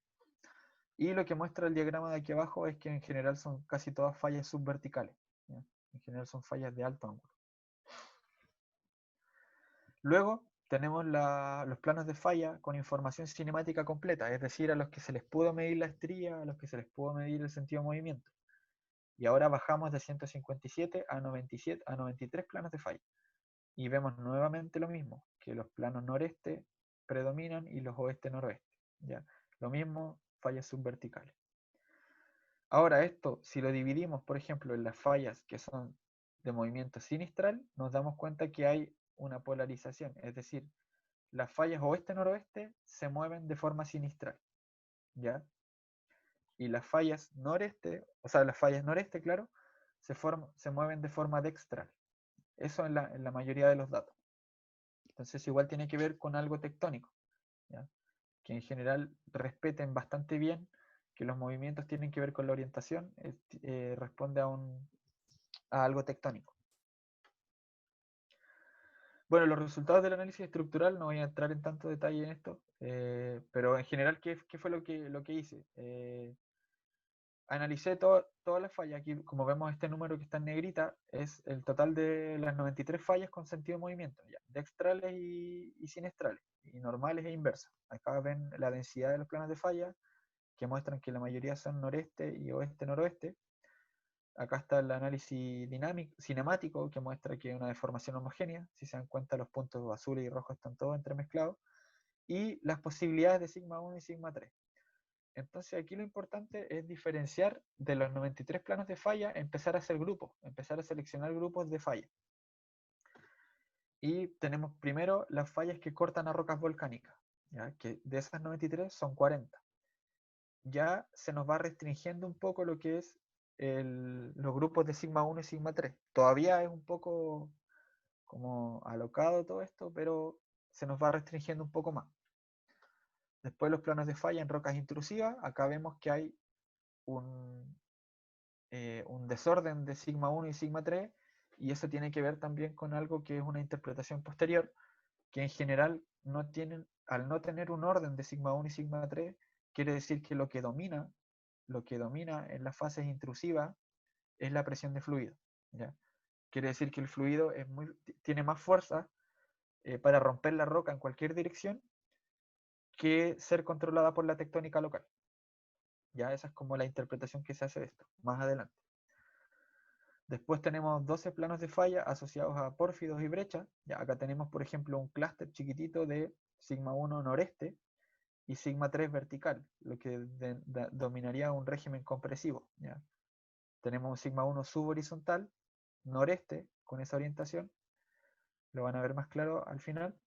S1: Y lo que muestra el diagrama de aquí abajo es que en general son casi todas fallas subverticales. ¿Ya? En general son fallas de alto ángulo. Luego tenemos los planos de falla con información cinemática completa, es decir, a los que se les pudo medir la estría, a los que se les pudo medir el sentido de movimiento. Y ahora bajamos de 157 a 97 a 93 planos de falla. Y vemos nuevamente lo mismo, que los planos noreste predominan y los oeste-noroeste. ¿Ya? Lo mismo, fallas subverticales. Ahora esto, si lo dividimos, por ejemplo, en las fallas que son de movimiento sinistral, nos damos cuenta que hay una polarización, es decir, las fallas oeste-noroeste se mueven de forma sinistral, ¿ya? Y las fallas noreste, o sea, las fallas noreste, claro, se mueven de forma dextral. Eso en la mayoría de los datos. Entonces igual tiene que ver con algo tectónico, ¿ya? Que en general respeten bastante bien que los movimientos tienen que ver con la orientación, responde a algo tectónico. Bueno, los resultados del análisis estructural, no voy a entrar en tanto detalle en esto, pero en general, ¿qué fue lo que hice? Analicé todas las fallas. Aquí, como vemos, este número que está en negrita es el total de las 93 fallas con sentido de movimiento, ya, dextrales y sinestrales, y normales e inversas. Acá ven la densidad de los planos de falla, que muestran que la mayoría son noreste y oeste-noroeste. Acá está el análisis cinemático, que muestra que hay una deformación homogénea. Si se dan cuenta, los puntos azules y rojos están todos entremezclados. Y las posibilidades de sigma 1 y sigma 3. Entonces aquí lo importante es diferenciar de los 93 planos de falla, empezar a hacer grupos, empezar a seleccionar grupos de falla. Y tenemos primero las fallas que cortan a rocas volcánicas, ¿ya? Que de esas 93 son 40. Ya se nos va restringiendo un poco lo que es los grupos de sigma 1 y sigma 3. Todavía es un poco como alocado todo esto, pero se nos va restringiendo un poco más. Después los planos de falla en rocas intrusivas, acá vemos que hay un desorden de sigma 1 y sigma 3, y eso tiene que ver también con algo que es una interpretación posterior, que en general no tienen, al no tener un orden de sigma 1 y sigma 3, quiere decir que lo que domina en las fases intrusivas es la presión de fluido, ¿ya? Quiere decir que el fluido tiene más fuerza para romper la roca en cualquier dirección que ser controlada por la tectónica local. Ya esa es como la interpretación que se hace de esto, más adelante. Después tenemos 12 planos de falla asociados a pórfidos y brechas. Ya acá tenemos, por ejemplo, un clúster chiquitito de sigma 1 noreste y sigma 3 vertical, lo que dominaría un régimen compresivo, ¿ya? Tenemos un sigma 1 subhorizontal, noreste, con esa orientación, lo van a ver más claro al final,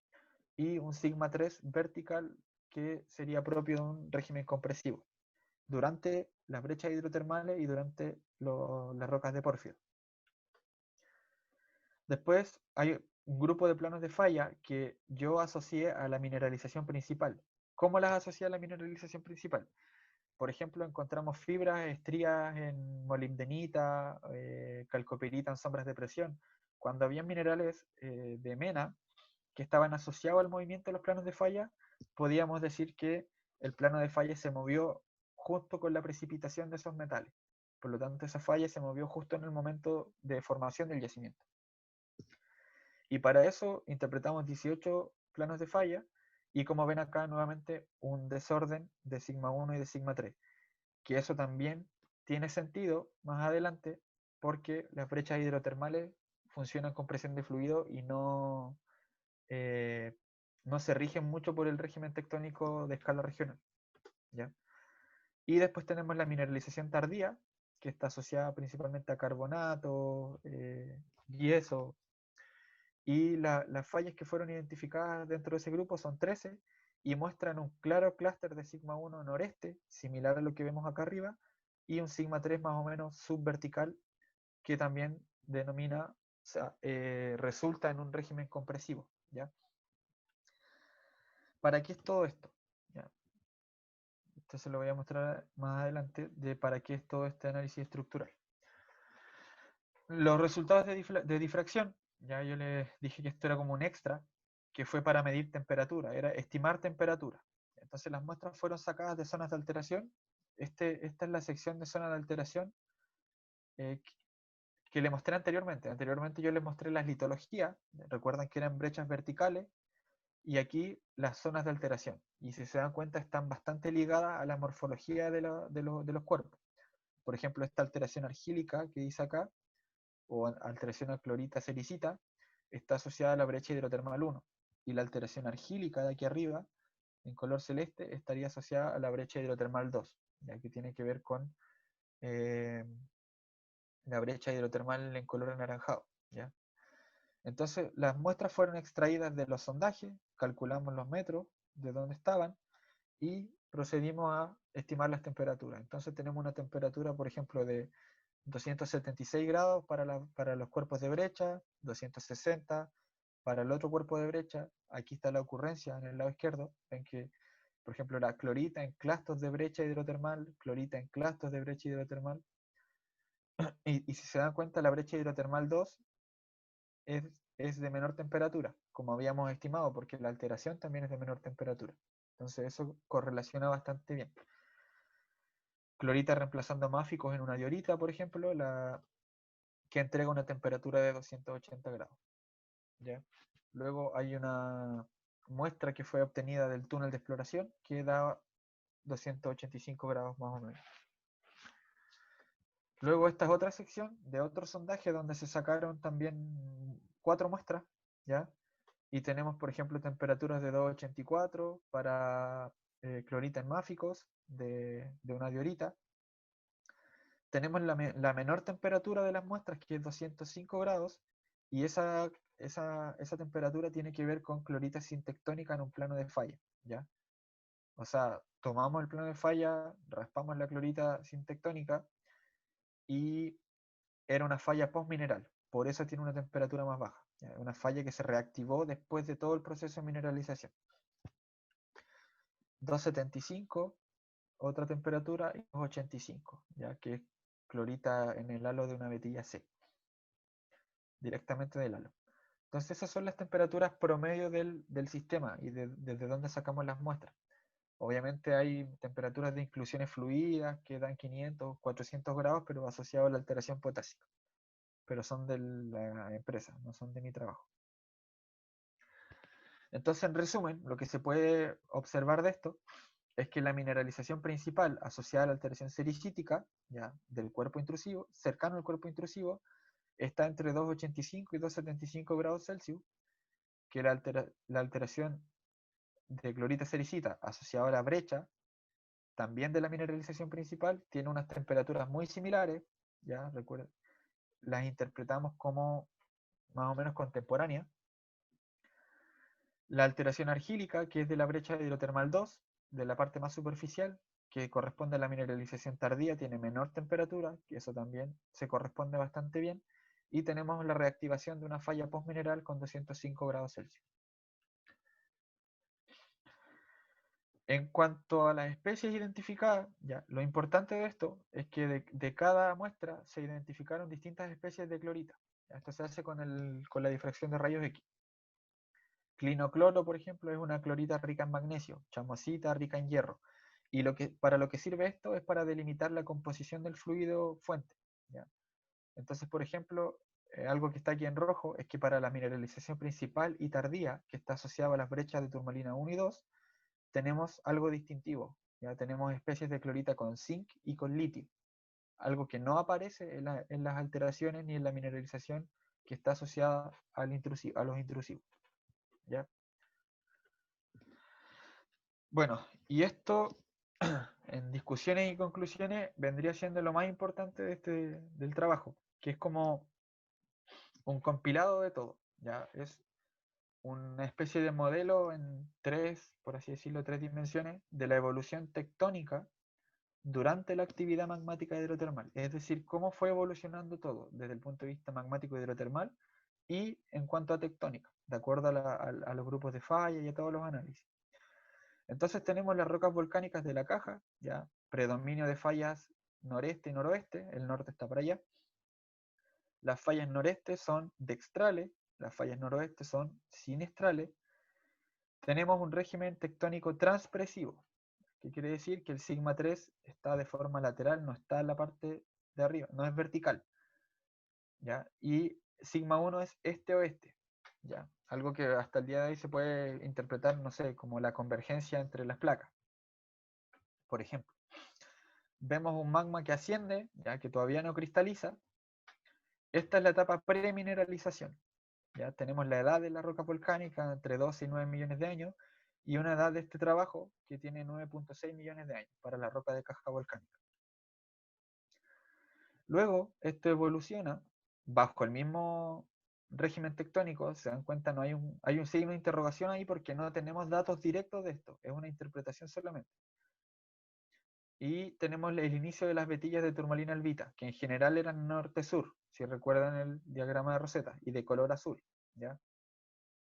S1: y un sigma 3 vertical, que sería propio de un régimen compresivo, durante las brechas hidrotermales y durante las rocas de pórfido. Después hay un grupo de planos de falla que yo asocié a la mineralización principal. ¿Cómo las asocié a la mineralización principal? Por ejemplo, encontramos fibras, estrías en molibdenita, calcopirita en sombras de presión. Cuando había minerales de mena que estaban asociados al movimiento de los planos de falla, podíamos decir que el plano de falla se movió justo con la precipitación de esos metales. Por lo tanto, esa falla se movió justo en el momento de formación del yacimiento. Y para eso interpretamos 18 planos de falla, y como ven acá nuevamente un desorden de sigma 1 y de sigma 3, que eso también tiene sentido más adelante porque las brechas hidrotermales funcionan con presión de fluido y no se rigen mucho por el régimen tectónico de escala regional, ¿ya? Y después tenemos la mineralización tardía, que está asociada principalmente a carbonato, yeso, y las fallas que fueron identificadas dentro de ese grupo son 13 y muestran un claro clúster de sigma 1 noreste, similar a lo que vemos acá arriba, y un sigma 3 más o menos subvertical, que también denomina, o sea, resulta en un régimen compresivo, ¿ya? ¿Para qué es todo esto? ¿Ya? Esto se lo voy a mostrar más adelante, de para qué es todo este análisis estructural. Los resultados de difracción, ya yo les dije que esto era como un extra, que fue para medir temperatura, era estimar temperatura. Entonces las muestras fueron sacadas de zonas de alteración. Esta es la sección de zona de alteración eh, que le mostré anteriormente. Anteriormente yo les mostré las litologías, recuerdan que eran brechas verticales, y aquí las zonas de alteración. Y si se dan cuenta, están bastante ligadas a la morfología de los cuerpos. Por ejemplo, esta alteración argílica que dice acá, o alteración a clorita sericita, está asociada a la brecha hidrotermal 1. Y la alteración argílica de aquí arriba, en color celeste, estaría asociada a la brecha hidrotermal 2, ya que tiene que ver con la brecha hidrotermal en color anaranjado, ¿ya? Entonces, las muestras fueron extraídas de los sondajes, calculamos los metros de dónde estaban y procedimos a estimar las temperaturas. Entonces tenemos una temperatura, por ejemplo, de 276 grados para los cuerpos de brecha, 260 para el otro cuerpo de brecha. Aquí está la ocurrencia en el lado izquierdo, en que, por ejemplo, la clorita en clastos de brecha hidrotermal, clorita en clastos de brecha hidrotermal. Y si se dan cuenta, la brecha hidrotermal 2 es de menor temperatura, como habíamos estimado, porque la alteración también es de menor temperatura. Entonces eso correlaciona bastante bien. Clorita reemplazando máficos en una diorita, por ejemplo, que entrega una temperatura de 280 grados. ¿Ya? Luego hay una muestra que fue obtenida del túnel de exploración que da 285 grados más o menos. Luego esta es otra sección de otro sondaje donde se sacaron también 4 muestras, ¿ya? Y tenemos, por ejemplo, temperaturas de 284 para clorita en máficos de una diorita. Tenemos la menor temperatura de las muestras, que es 205 grados, y esa temperatura tiene que ver con clorita sintectónica en un plano de falla, ¿ya? O sea, tomamos el plano de falla, raspamos la clorita sintectónica y era una falla postmineral, por eso tiene una temperatura más baja, ¿ya? Una falla que se reactivó después de todo el proceso de mineralización. 275, otra temperatura, y 285, ya que es clorita en el halo de una vetilla C, directamente del halo. Entonces esas son las temperaturas promedio del sistema y desde donde sacamos las muestras. Obviamente hay temperaturas de inclusiones fluidas que dan 500, 400 grados, pero asociado a la alteración potásica. Pero son de la empresa, no son de mi trabajo. Entonces, en resumen, lo que se puede observar de esto es que la mineralización principal asociada a la alteración sericítica, ya, del cuerpo intrusivo, cercano al cuerpo intrusivo, está entre 285 y 275 grados Celsius, que la alteración de clorita sericita asociada a la brecha, también de la mineralización principal, tiene unas temperaturas muy similares, ya recuerden, las interpretamos como más o menos contemporáneas. La alteración argílica, que es de la brecha hidrotermal 2, de la parte más superficial, que corresponde a la mineralización tardía, tiene menor temperatura, que eso también se corresponde bastante bien, y tenemos la reactivación de una falla postmineral con 205 grados Celsius. En cuanto a las especies identificadas, ya, lo importante de esto es que de cada muestra se identificaron distintas especies de clorita. Esto se hace con la difracción de rayos X. Clinocloro, por ejemplo, es una clorita rica en magnesio, chamosita rica en hierro. Y para lo que sirve esto es para delimitar la composición del fluido fuente, ¿ya? Entonces, por ejemplo, algo que está aquí en rojo es que para la mineralización principal y tardía, que está asociada a las brechas de turmalina 1 y 2, tenemos algo distintivo. Ya tenemos especies de clorita con zinc y con litio, algo que no aparece en las alteraciones ni en la mineralización que está asociada a los intrusivos. ¿Ya? Bueno, y esto en discusiones y conclusiones vendría siendo lo más importante del trabajo, que es como un compilado de todo. ¿Ya? Es una especie de modelo en tres, por así decirlo, tres dimensiones de la evolución tectónica durante la actividad magmática hidrotermal. Es decir, cómo fue evolucionando todo desde el punto de vista magmático hidrotermal y en cuanto a tectónica, de acuerdo a los grupos de falla y a todos los análisis. Entonces tenemos las rocas volcánicas de la caja, ya predominio de fallas noreste y noroeste, el norte está para allá. Las fallas noreste son dextrales, las fallas noroeste son sinestrales. Tenemos un régimen tectónico transpresivo, que quiere decir que el sigma 3 está de forma lateral, no está en la parte de arriba, no es vertical, ¿ya? Y sigma 1 es este-oeste, ¿ya? Algo que hasta el día de hoy se puede interpretar, no sé, como la convergencia entre las placas, por ejemplo. Vemos un magma que asciende, ya que todavía no cristaliza. Esta es la etapa premineralización. Ya tenemos la edad de la roca volcánica entre 12 y 9 millones de años y una edad de este trabajo que tiene 9.6 millones de años para la roca de caja volcánica. Luego, esto evoluciona bajo el mismo régimen tectónico, se dan cuenta, no hay un signo de interrogación ahí porque no tenemos datos directos de esto, es una interpretación solamente. Y tenemos el inicio de las vetillas de turmalina albita, que en general eran norte-sur, si recuerdan el diagrama de Rosetta, y de color azul, ¿ya?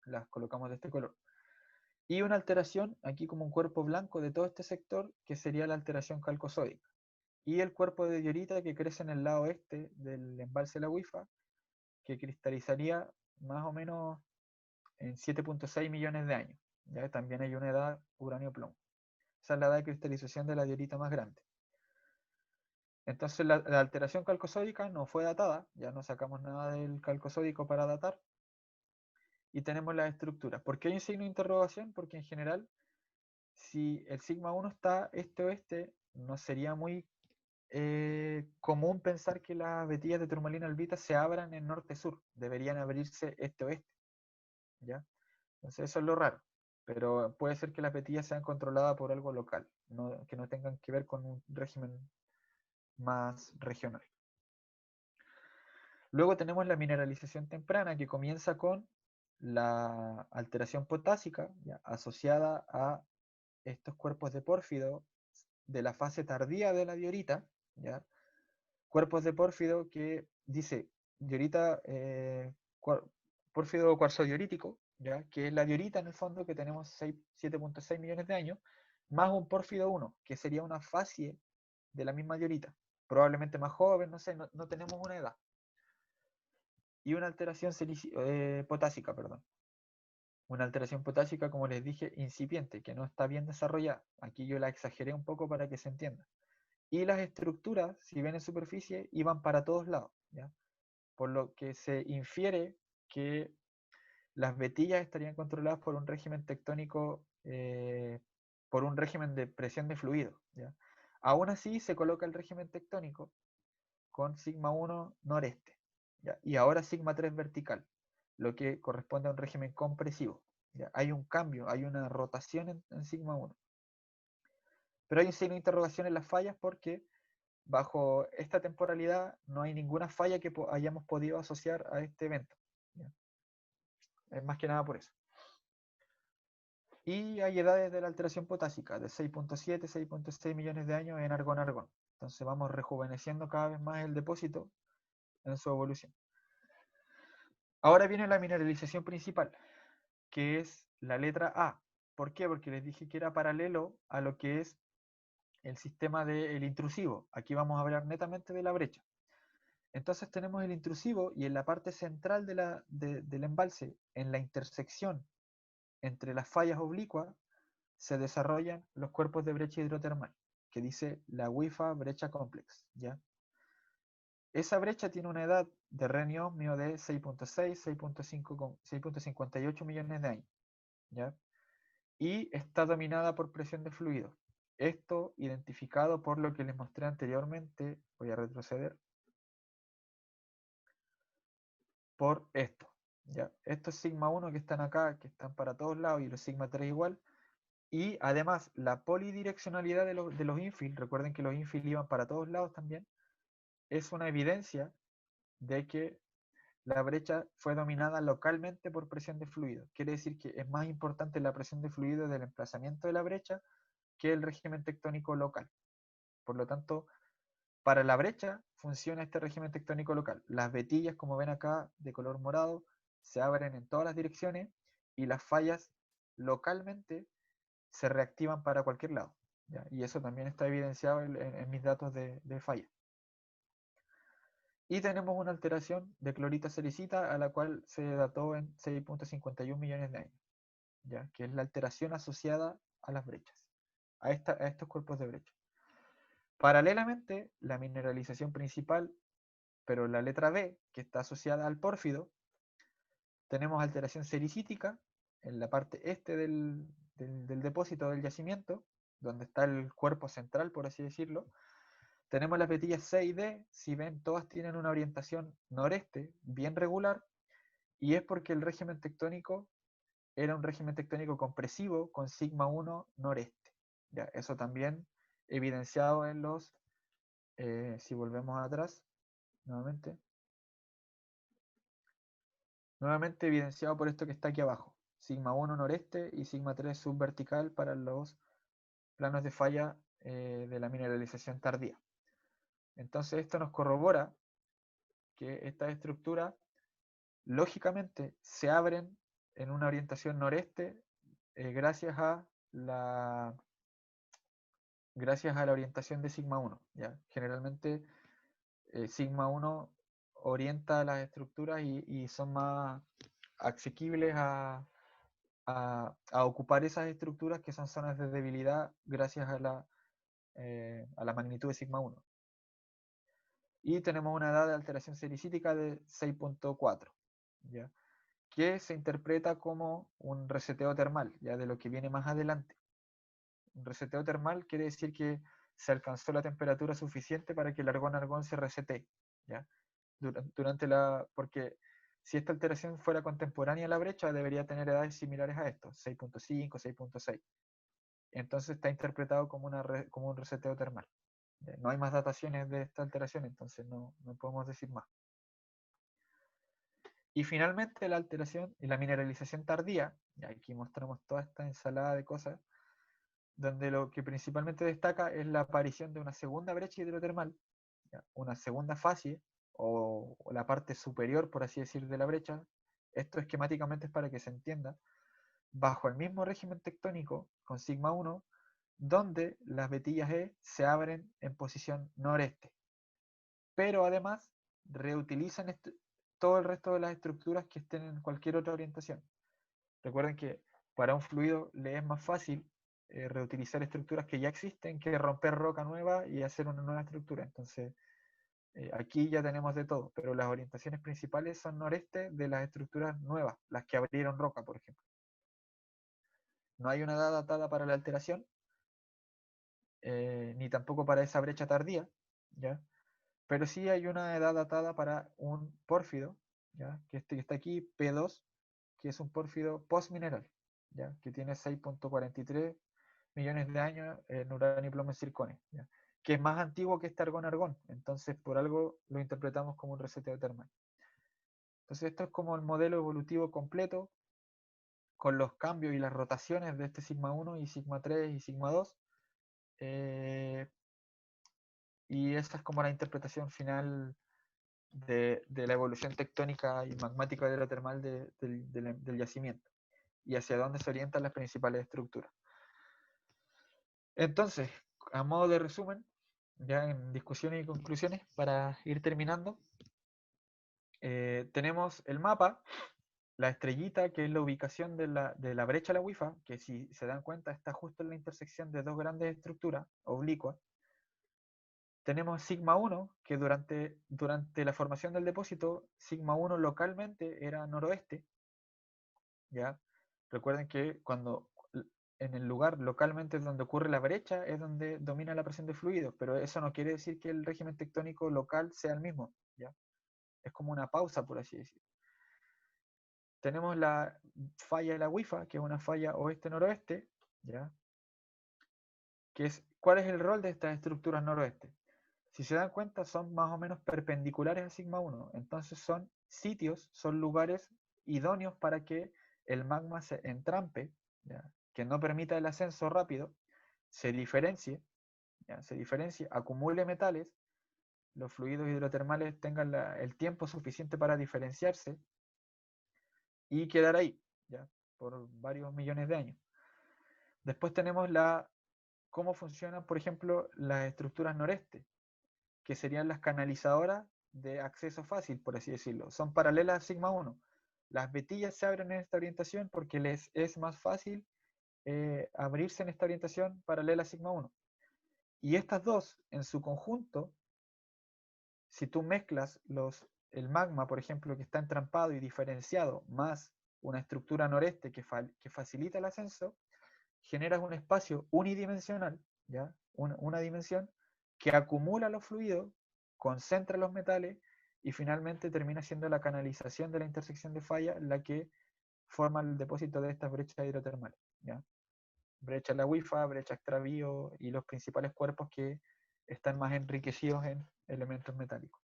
S1: Las colocamos de este color. Y una alteración, aquí como un cuerpo blanco de todo este sector, que sería la alteración calcosódica. Y el cuerpo de diorita que crece en el lado este del embalse de la WIFA, que cristalizaría más o menos en 7.6 millones de años. ¿Ya? También hay una edad uranio-plomo. Esa es la edad de cristalización de la diorita más grande. Entonces la alteración calcosódica no fue datada, ya no sacamos nada del calcosódico para datar, y tenemos las estructuras. ¿Por qué hay un signo de interrogación? Porque en general, si el sigma 1 está este-oeste, no sería muy común pensar que las vetillas de turmalina albita se abran en norte-sur, deberían abrirse este-oeste, ¿ya? Entonces eso es lo raro, pero puede ser que las vetillas sean controladas por algo local, que no tengan que ver con un régimen más regional. Luego tenemos la mineralización temprana, que comienza con la alteración potásica, ¿ya? Asociada a estos cuerpos de pórfido de la fase tardía de la diorita, ¿ya? Cuerpos de pórfido que dice diorita, pórfido cuarzodiorítico, ¿ya? Que es la diorita en el fondo, que tenemos 7.6 millones de años, más un pórfido 1, que sería una fase de la misma diorita, probablemente más joven, no sé, no tenemos una edad. Y una alteración potásica, perdón. Una alteración potásica, como les dije, incipiente, que no está bien desarrollada. Aquí yo la exageré un poco para que se entienda. Y las estructuras, si ven en superficie, iban para todos lados, ¿ya? Por lo que se infiere que las vetillas estarían controladas por un régimen tectónico, por un régimen de presión de fluido, ¿ya? Aún así se coloca el régimen tectónico con sigma 1 noreste, ¿ya? Y ahora sigma 3 vertical, lo que corresponde a un régimen compresivo, ¿ya? Hay un cambio, hay una rotación en sigma 1. Pero hay un signo de interrogación en las fallas porque bajo esta temporalidad no hay ninguna falla que hayamos podido asociar a este evento, ¿ya? Es más que nada por eso. Y hay edades de la alteración potásica de 6.7, 6.6 millones de años en argón-argón. Entonces vamos rejuveneciendo cada vez más el depósito en su evolución. Ahora viene la mineralización principal, que es la letra A. ¿Por qué? Porque les dije que era paralelo a lo que es el sistema del intrusivo. Aquí vamos a hablar netamente de la brecha. Entonces tenemos el intrusivo y en la parte central del embalse, en la intersección entre las fallas oblicuas, se desarrollan los cuerpos de brecha hidrotermal, que dice la WIFA brecha complex, ¿ya? Esa brecha tiene una edad de renio-osmio de 6.6, 6.58 millones de años, ¿ya? Y está dominada por presión de fluido. Esto identificado por lo que les mostré anteriormente, voy a retroceder, por esto, ¿ya? Estos sigma 1 que están acá, que están para todos lados, y los sigma 3 igual, y además la polidireccionalidad de los infill, recuerden que los infill iban para todos lados también, es una evidencia de que la brecha fue dominada localmente por presión de fluido. Quiere decir que es más importante la presión de fluido del emplazamiento de la brecha que el régimen tectónico local. Por lo tanto, para la brecha funciona este régimen tectónico local. Las vetillas, como ven acá, de color morado, se abren en todas las direcciones y las fallas localmente se reactivan para cualquier lado, ¿ya? Y eso también está evidenciado en mis datos de falla. Y tenemos una alteración de clorita sericita a la cual se dató en 6.51 millones de años, ¿ya? Que es la alteración asociada a las brechas, a estos cuerpos de brecha. Paralelamente, la mineralización principal, pero la letra B, que está asociada al pórfido, tenemos alteración sericítica en la parte este del depósito del yacimiento, donde está el cuerpo central, por así decirlo. Tenemos las vetillas C y D, si ven, todas tienen una orientación noreste, bien regular, y es porque el régimen tectónico era un régimen tectónico compresivo con sigma 1 noreste. ¿Ya? Eso también evidenciado en los, si volvemos atrás, nuevamente, Nuevamente evidenciado por esto que está aquí abajo. Sigma 1 noreste y sigma 3 subvertical para los planos de falla de la mineralización tardía. Entonces esto nos corrobora que estas estructuras lógicamente se abren en una orientación noreste gracias a la orientación de sigma 1. ¿ya? Generalmente sigma 1 orienta las estructuras y son más asequibles a ocupar esas estructuras que son zonas de debilidad gracias a la magnitud de sigma 1. Y tenemos una edad de alteración sericítica de 6.4, ¿ya? Que se interpreta como un reseteo termal, ya de lo que viene más adelante. Un reseteo termal quiere decir que se alcanzó la temperatura suficiente para que el argón-argón se resete, ¿ya? Porque si esta alteración fuera contemporánea a la brecha, debería tener edades similares a esto, 6.5, 6.6. Entonces está interpretado como un reseteo termal. No hay más dataciones de esta alteración, entonces no podemos decir más. Y finalmente la alteración y la mineralización tardía, y aquí mostramos toda esta ensalada de cosas, donde lo que principalmente destaca es la aparición de una segunda brecha hidrotermal, ¿ya? Una segunda fase, o la parte superior, por así decir, de la brecha. Esto esquemáticamente es para que se entienda, bajo el mismo régimen tectónico, con sigma 1, donde las vetillas E se abren en posición noreste. Pero además reutilizan todo el resto de las estructuras que estén en cualquier otra orientación. Recuerden que para un fluido le es más fácil reutilizar estructuras que ya existen que romper roca nueva y hacer una nueva estructura. Entonces, aquí ya tenemos de todo, pero las orientaciones principales son noreste de las estructuras nuevas, las que abrieron roca, por ejemplo. No hay una edad datada para la alteración, ni tampoco para esa brecha tardía, ¿ya? Pero sí hay una edad datada para un pórfido, ¿ya? Que está aquí, P2, que es un pórfido postmineral, ¿ya? Que tiene 6.43 millones de años en uranio y plomo en circonio, ¿ya? Que es más antiguo que este argón-argón, entonces por algo lo interpretamos como un reseteo termal. Entonces esto es como el modelo evolutivo completo, con los cambios y las rotaciones de este sigma 1 y sigma 3 y sigma 2, y esa es como la interpretación final de la evolución tectónica y magmática hidrotermal del yacimiento y hacia dónde se orientan las principales estructuras. Entonces, a modo de resumen, ya en discusiones y conclusiones, para ir terminando, tenemos el mapa, la estrellita, que es la ubicación de la brecha de la WIFA, que si se dan cuenta está justo en la intersección de dos grandes estructuras oblicuas. Tenemos sigma 1, que durante la formación del depósito, sigma 1 localmente era noroeste, ¿ya? Recuerden que cuando en el lugar localmente donde ocurre la brecha es donde domina la presión de fluidos, pero eso no quiere decir que el régimen tectónico local sea el mismo, ¿ya? Es como una pausa, por así decirlo. Tenemos la falla de la WIFA, que es una falla oeste-noroeste, ¿ya? ¿Cuál es el rol de estas estructuras noroeste? Si se dan cuenta, son más o menos perpendiculares a sigma 1, entonces son sitios, son lugares idóneos para que el magma se entrampe, ¿ya? Que no permita el ascenso rápido, se diferencie, ¿ya? Acumule metales, los fluidos hidrotermales tengan el tiempo suficiente para diferenciarse y quedar ahí, ¿ya? Por varios millones de años. Después tenemos cómo funcionan, por ejemplo, las estructuras noreste, que serían las canalizadoras de acceso fácil, por así decirlo. Son paralelas a sigma 1. Las vetillas se abren en esta orientación porque les es más fácil abrirse en esta orientación paralela a sigma 1. Y estas dos, en su conjunto, si tú mezclas el magma, por ejemplo, que está entrampado y diferenciado, más una estructura noreste que facilita el ascenso, generas un espacio unidimensional, ¿ya? Una dimensión que acumula los fluidos, concentra los metales y finalmente termina siendo la canalización de la intersección de falla la que forma el depósito de estas brechas hidrotermales, ¿ya? Brecha la WIFA, brecha extravío y los principales cuerpos que están más enriquecidos en elementos metálicos.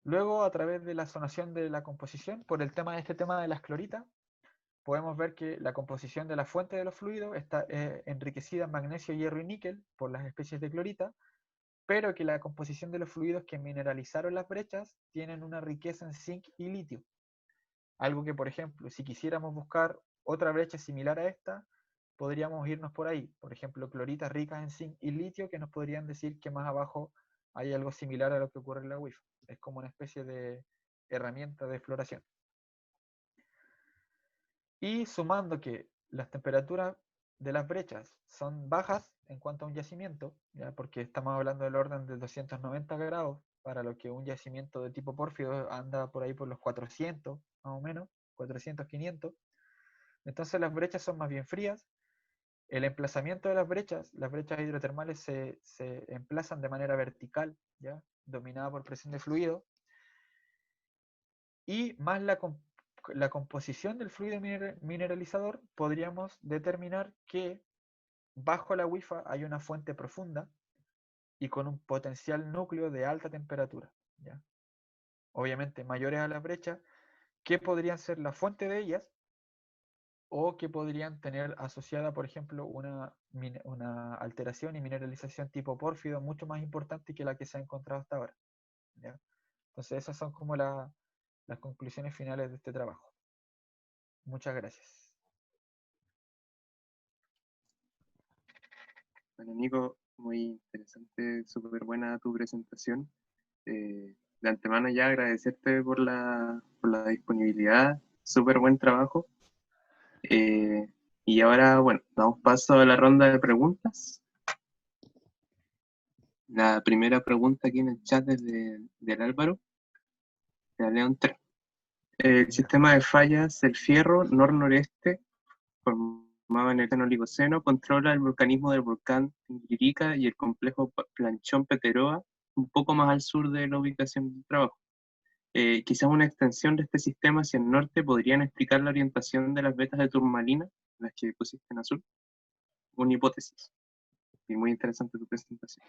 S1: Luego, a través de la zonación de la composición, por el tema de este tema de las cloritas, podemos ver que la composición de la fuente de los fluidos está enriquecida en magnesio, hierro y níquel por las especies de clorita, pero que la composición de los fluidos que mineralizaron las brechas tienen una riqueza en zinc y litio. Algo que, por ejemplo, si quisiéramos buscar otra brecha similar a esta, podríamos irnos por ahí. Por ejemplo, cloritas ricas en zinc y litio que nos podrían decir que más abajo hay algo similar a lo que ocurre en la WIF. Es como una especie de herramienta de exploración. Y sumando que las temperaturas de las brechas son bajas en cuanto a un yacimiento, ¿ya? Porque estamos hablando del orden de 290 grados, para lo que un yacimiento de tipo pórfido anda por ahí por los 400, más o menos, 400, 500. Entonces las brechas son más bien frías. El emplazamiento de las brechas hidrotermales se emplazan de manera vertical, ¿ya? Dominada por presión de fluido, y más la composición del fluido mineralizador, podríamos determinar que bajo la WIFA hay una fuente profunda y con un potencial núcleo de alta temperatura, ¿ya? Obviamente mayores a las brechas, que podrían ser la fuente de ellas o que podrían tener asociada, por ejemplo, una alteración y mineralización tipo pórfido mucho más importante que la que se ha encontrado hasta ahora, ¿ya? Entonces esas son como las conclusiones finales de este trabajo. Muchas gracias.
S2: Bueno, Nico, muy interesante, súper buena tu presentación. De antemano ya agradecerte por la disponibilidad, súper buen trabajo. Eh, y ahora, bueno, damos paso a la ronda de preguntas. La primera pregunta aquí en el chat es del Álvaro, de León 3. El
S1: Ya.
S2: sistema de fallas del fierro nor-noreste, formado en el Oligoceno, controla el volcanismo del volcán Tingirica y el complejo Planchón Peteroa, un poco más al sur de la ubicación del trabajo. Quizás una extensión de este sistema hacia el norte podrían explicar la orientación de las vetas de turmalina, las que pusiste en azul. Una hipótesis. Y muy interesante tu presentación.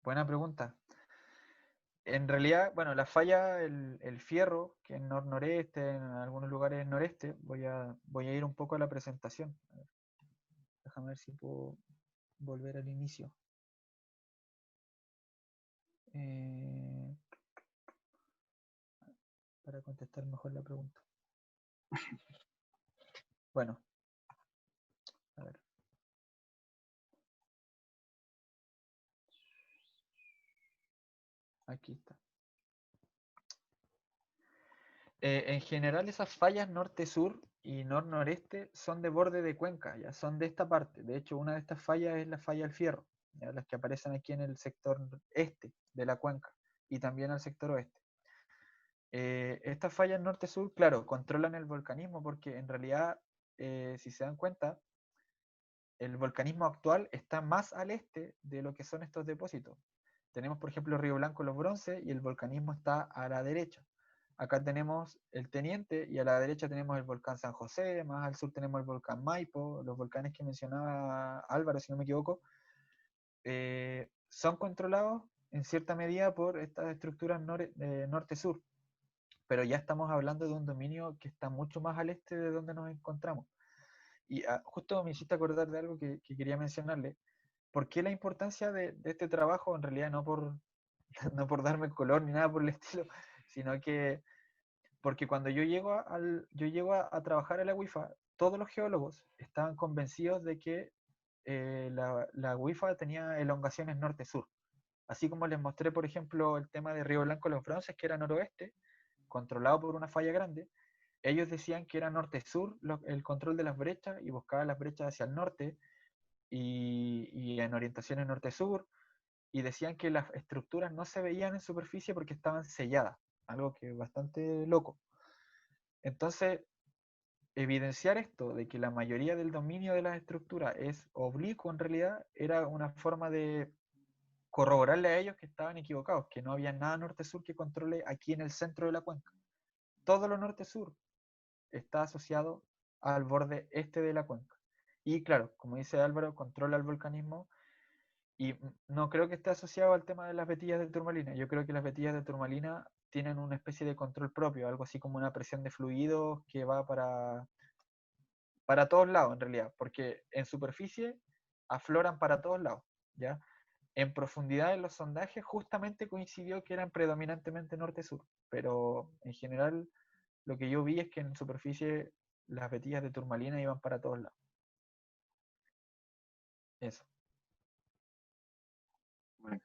S1: Buena pregunta. En realidad, bueno, la falla, el fierro, que en noreste, en algunos lugares noreste, voy a ir un poco a la presentación. A ver, déjame ver si puedo volver al inicio. Eh, para contestar mejor la pregunta. Bueno, a ver. Aquí está. En general, esas fallas norte-sur y nor-noreste son de borde de cuenca, ya son de esta parte. De hecho, una de estas fallas es la falla del Fierro, ¿ya? Las que aparecen aquí en el sector este de la cuenca y también al sector oeste. Estas fallas norte-sur, claro, controlan el volcanismo porque en realidad, si se dan cuenta, el volcanismo actual está más al este de lo que son estos depósitos. Tenemos, por ejemplo, Río Blanco, los bronces, y el volcanismo está a la derecha. Acá tenemos el Teniente y a la derecha tenemos el volcán San José, más al sur tenemos el volcán Maipo, los volcanes que mencionaba Álvaro, si no me equivoco, son controlados en cierta medida por estas estructuras norte-sur, pero ya estamos hablando de un dominio que está mucho más al este de donde nos encontramos. Y justo me hiciste acordar de algo que quería mencionarle. ¿Por qué la importancia de este trabajo? En realidad no por, no por darme color ni nada por el estilo, sino que porque cuando yo llego a trabajar en la WIFA, todos los geólogos estaban convencidos de que la WIFA tenía elongaciones norte-sur. Así como les mostré, por ejemplo, el tema de Río Blanco Los Bronces, que era noroeste, controlado por una falla grande, ellos decían que era norte-sur el control de las brechas y buscaban las brechas hacia el norte y en orientaciones norte-sur, y decían que las estructuras no se veían en superficie porque estaban selladas, algo que es bastante loco. Entonces, evidenciar esto de que la mayoría del dominio de las estructuras es oblicuo en realidad era una forma de corroborarle a ellos que estaban equivocados, que no había nada norte-sur que controle aquí en el centro de la cuenca. Todo lo norte-sur está asociado al borde este de la cuenca. Y claro, como dice Álvaro, controla el volcanismo Y no creo que esté asociado al tema de las vetillas de turmalina. Yo creo que las vetillas de turmalina tienen una especie de control propio, algo así como una presión de fluidos que va para todos lados en realidad, porque en superficie afloran para todos lados, ¿ya? En profundidad en los sondajes justamente coincidió que eran predominantemente norte-sur, pero en general lo que yo vi es que en superficie las vetillas de turmalina iban para todos lados. Eso.
S2: Bueno,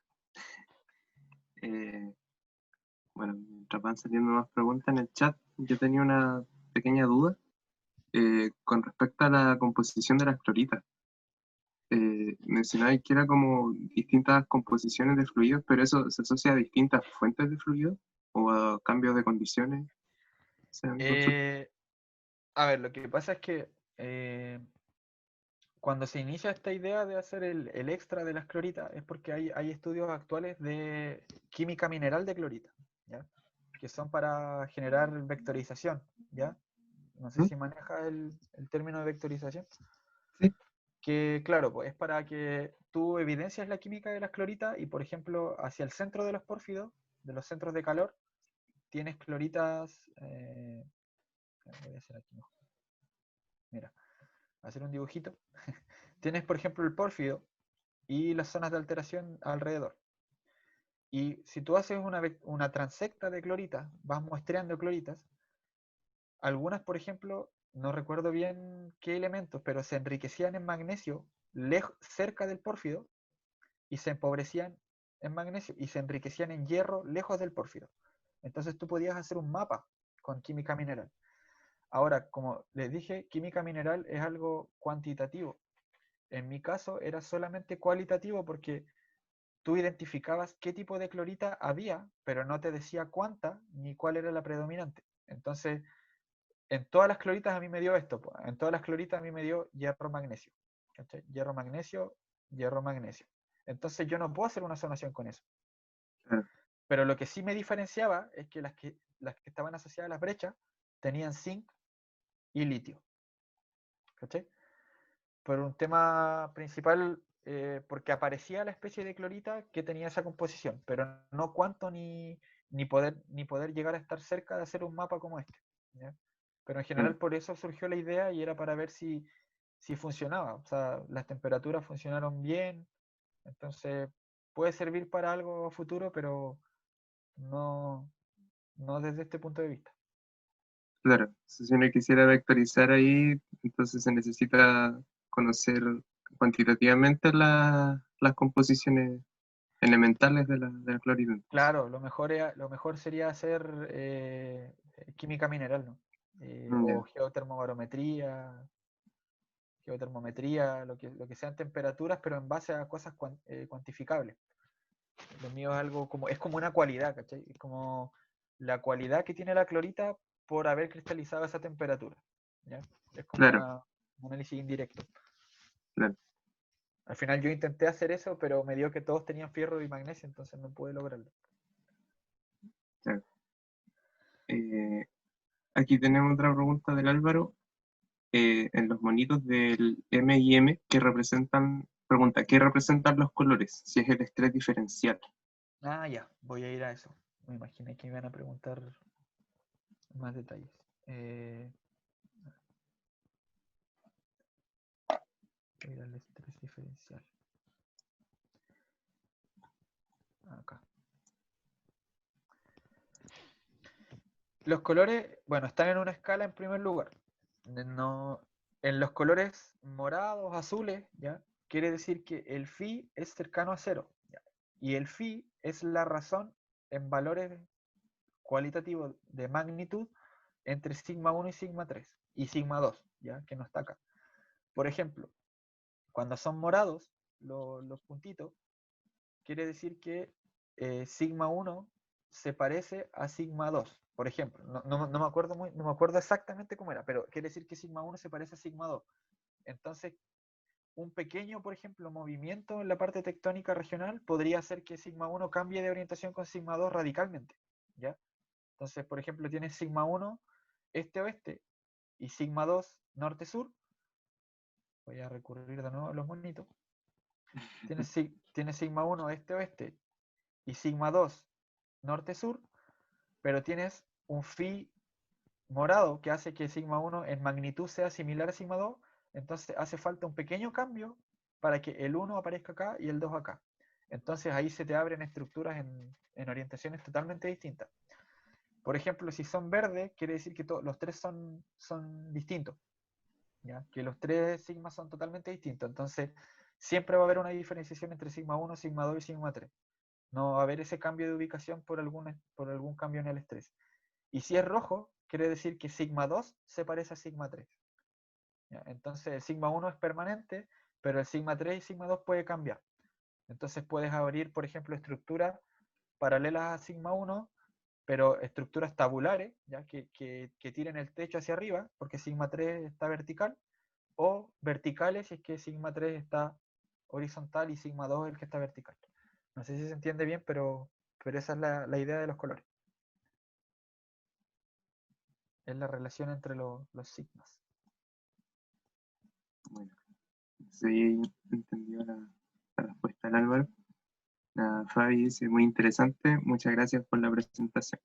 S2: eh, bueno, mientras van saliendo más preguntas en el chat, yo tenía una pequeña duda con respecto a la composición de las cloritas. Mencionabais que era como distintas composiciones de fluidos, pero eso se asocia a distintas fuentes de fluidos o a cambios de condiciones.
S1: Eh, a ver, lo que pasa es que cuando se inicia esta idea de hacer el extra de las cloritas es porque hay estudios actuales de química mineral de clorita, ¿ya? Que son para generar vectorización, ¿ya? No sé
S2: ¿Mm?
S1: si maneja el término de vectorización.
S2: Sí,
S1: Que claro, pues es para que tú evidencias la química de las cloritas y, por ejemplo, hacia el centro de los pórfidos, de los centros de calor, tienes cloritas. Voy a hacer aquí, no. Mira, hacer un dibujito. Tienes, por ejemplo, el pórfido y las zonas de alteración alrededor. Y si tú haces una transecta de cloritas, vas muestreando cloritas, algunas, por ejemplo, no recuerdo bien qué elementos, pero se enriquecían en magnesio cerca del pórfido y se empobrecían en magnesio y se enriquecían en hierro lejos del pórfido. Entonces tú podías hacer un mapa con química mineral. Ahora, como les dije, química mineral es algo cuantitativo. En mi caso era solamente cualitativo porque tú identificabas qué tipo de clorita había, pero no te decía cuánta ni cuál era la predominante. Entonces, en todas las cloritas a mí me dio esto, pues. En todas las cloritas a mí me dio hierro magnesio. ¿Cachai? Hierro magnesio, hierro magnesio. Entonces yo no puedo hacer una sanación con eso.
S2: claro,
S1: Pero lo que sí me diferenciaba es que las que estaban asociadas a las brechas tenían zinc y litio. ¿Cachai? Por un tema principal, porque aparecía la especie de clorita que tenía esa composición, pero no cuánto ni poder llegar a estar cerca de hacer un mapa como este. ¿Ya? Pero en
S2: claro,
S1: general por eso surgió la idea y era para ver si funcionaba. O sea, las temperaturas funcionaron bien, entonces puede servir para algo futuro, pero no, no desde este punto de vista.
S2: claro. Si uno quisiera vectorizar ahí, entonces se necesita conocer cuantitativamente las composiciones elementales de la clorita. Entonces.
S1: Claro, lo mejor sería hacer química mineral, ¿no? O
S2: Ya,
S1: geotermometría, lo que sean temperaturas, pero en base a cosas cuantificables. Lo mío es como una cualidad, ¿cachai? Es como la cualidad que tiene la clorita por haber cristalizado esa temperatura, ¿ya? Es como
S2: claro,
S1: un análisis indirecto.
S2: claro,
S1: Al final yo intenté hacer eso, pero me dio que todos tenían fierro y magnesio, entonces no pude lograrlo.
S2: claro. Eh, Aquí tenemos otra pregunta del Álvaro. En los monitos del M&M que representan, pregunta, ¿qué representan los colores? Si es el estrés diferencial.
S1: Ah, ya, voy a ir a eso. Me imaginé que me iban a preguntar más detalles. Voy a ir al estrés diferencial. Acá. Los colores, bueno, están en una escala en primer lugar. No, en los colores morados, azules, ¿ya? Quiere decir que el phi es cercano a cero, ¿ya? Y el phi es la razón en valores cualitativos de magnitud entre sigma 1 y sigma 3 y sigma 2, ¿ya? Que no está acá. Por ejemplo, cuando son morados los puntitos, quiere decir que sigma 1 se parece a sigma 2, por ejemplo. No me acuerdo exactamente cómo era, pero quiere decir que sigma 1 se parece a sigma 2. Entonces, un pequeño, por ejemplo, movimiento en la parte tectónica regional podría hacer que sigma 1 cambie de orientación con sigma 2 radicalmente, ¿ya? Entonces, por ejemplo, tienes sigma 1 este-oeste y sigma 2 norte-sur. Voy a recurrir de nuevo a los monitos. Tienes tienes sigma 1 este-oeste y sigma 2 norte-sur, pero tienes un phi morado que hace que sigma 1 en magnitud sea similar a sigma 2, entonces hace falta un pequeño cambio para que el 1 aparezca acá y el 2 acá. Entonces ahí se te abren estructuras en orientaciones totalmente distintas. Por ejemplo, si son verdes, quiere decir que los tres son distintos, ¿ya? Que los tres sigmas son totalmente distintos. Entonces, siempre va a haber una diferenciación entre sigma 1, sigma 2 y sigma 3. No va a haber ese cambio de ubicación por algún cambio en el estrés. Y si es rojo, quiere decir que sigma 2 se parece a sigma 3. ¿Ya? Entonces, el sigma 1 es permanente, pero el sigma 3 y sigma 2 puede cambiar. Entonces, puedes abrir, por ejemplo, estructuras paralelas a sigma 1, pero estructuras tabulares, ¿ya? Que tiren el techo hacia arriba, porque sigma 3 está vertical, o verticales si es que sigma 3 está horizontal y sigma 2 es el que está vertical. No sé si se entiende bien, pero esa es la idea de los colores. Es la relación entre los sigmas.
S2: Bueno, sí, entendió la respuesta del Álvaro. La Fabi dice, muy interesante, muchas gracias por la presentación.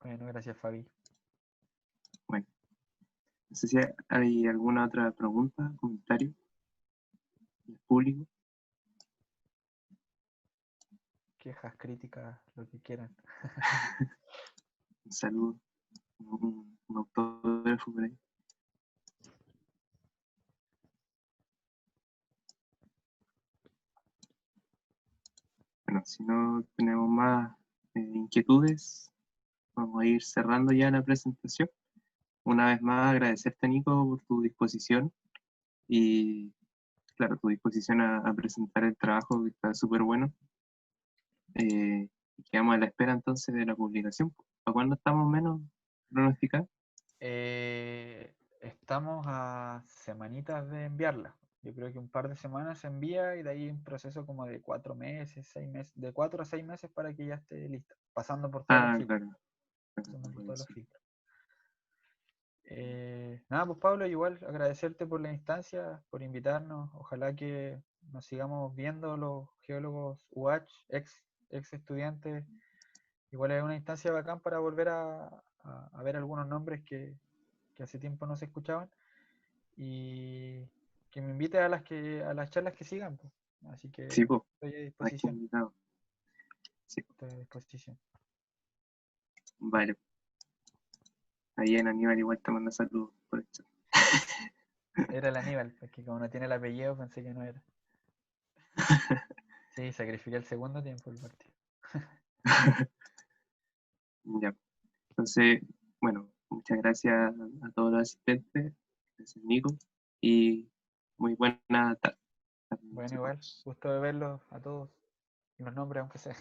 S1: Bueno, gracias Fabi.
S2: Bueno, no sé si hay alguna otra pregunta, comentario del público.
S1: Quejas, críticas, lo que quieran.
S2: Un saludo, un autógrafo por ahí. Bueno, si no tenemos más inquietudes, vamos a ir cerrando ya la presentación. Una vez más, agradecerte, Nico, por tu disposición y, claro, tu disposición a presentar el trabajo, que está súper bueno. Y quedamos a la espera entonces de la publicación. ¿Para cuándo estamos menos pronosticados?
S1: Estamos a semanitas de enviarla. Yo creo que un par de semanas se envía y de ahí un proceso como de 4 meses, 6 meses, de 4 a 6 meses para que ya esté lista, pasando por todos los
S2: Ah,
S1: filtros.
S2: claro.
S1: Pasando por todos los filtros. Nada, pues Pablo, igual agradecerte por la instancia, por invitarnos. Ojalá que nos sigamos viendo los geólogos UH, ex estudiantes. Igual es una instancia bacán para volver a ver algunos nombres que hace tiempo no se escuchaban. Y que me invite a las charlas que sigan, pues. Así que
S2: Sí, pues,
S1: estoy a
S2: más que
S1: disposición.
S2: invitado. Sí,
S1: Estoy a disposición.
S2: vale. Ahí en Aníbal igual te manda saludos por el chat.
S1: Era el Aníbal, porque como no tiene el apellido pensé que no era. Sí, sacrifiqué el segundo tiempo del partido.
S2: Ya. Entonces, bueno, muchas gracias a todos los asistentes, gracias Nico, y muy buena tarde.
S1: Bueno, igual, gusto de verlos a todos. Y los nombres, aunque sea.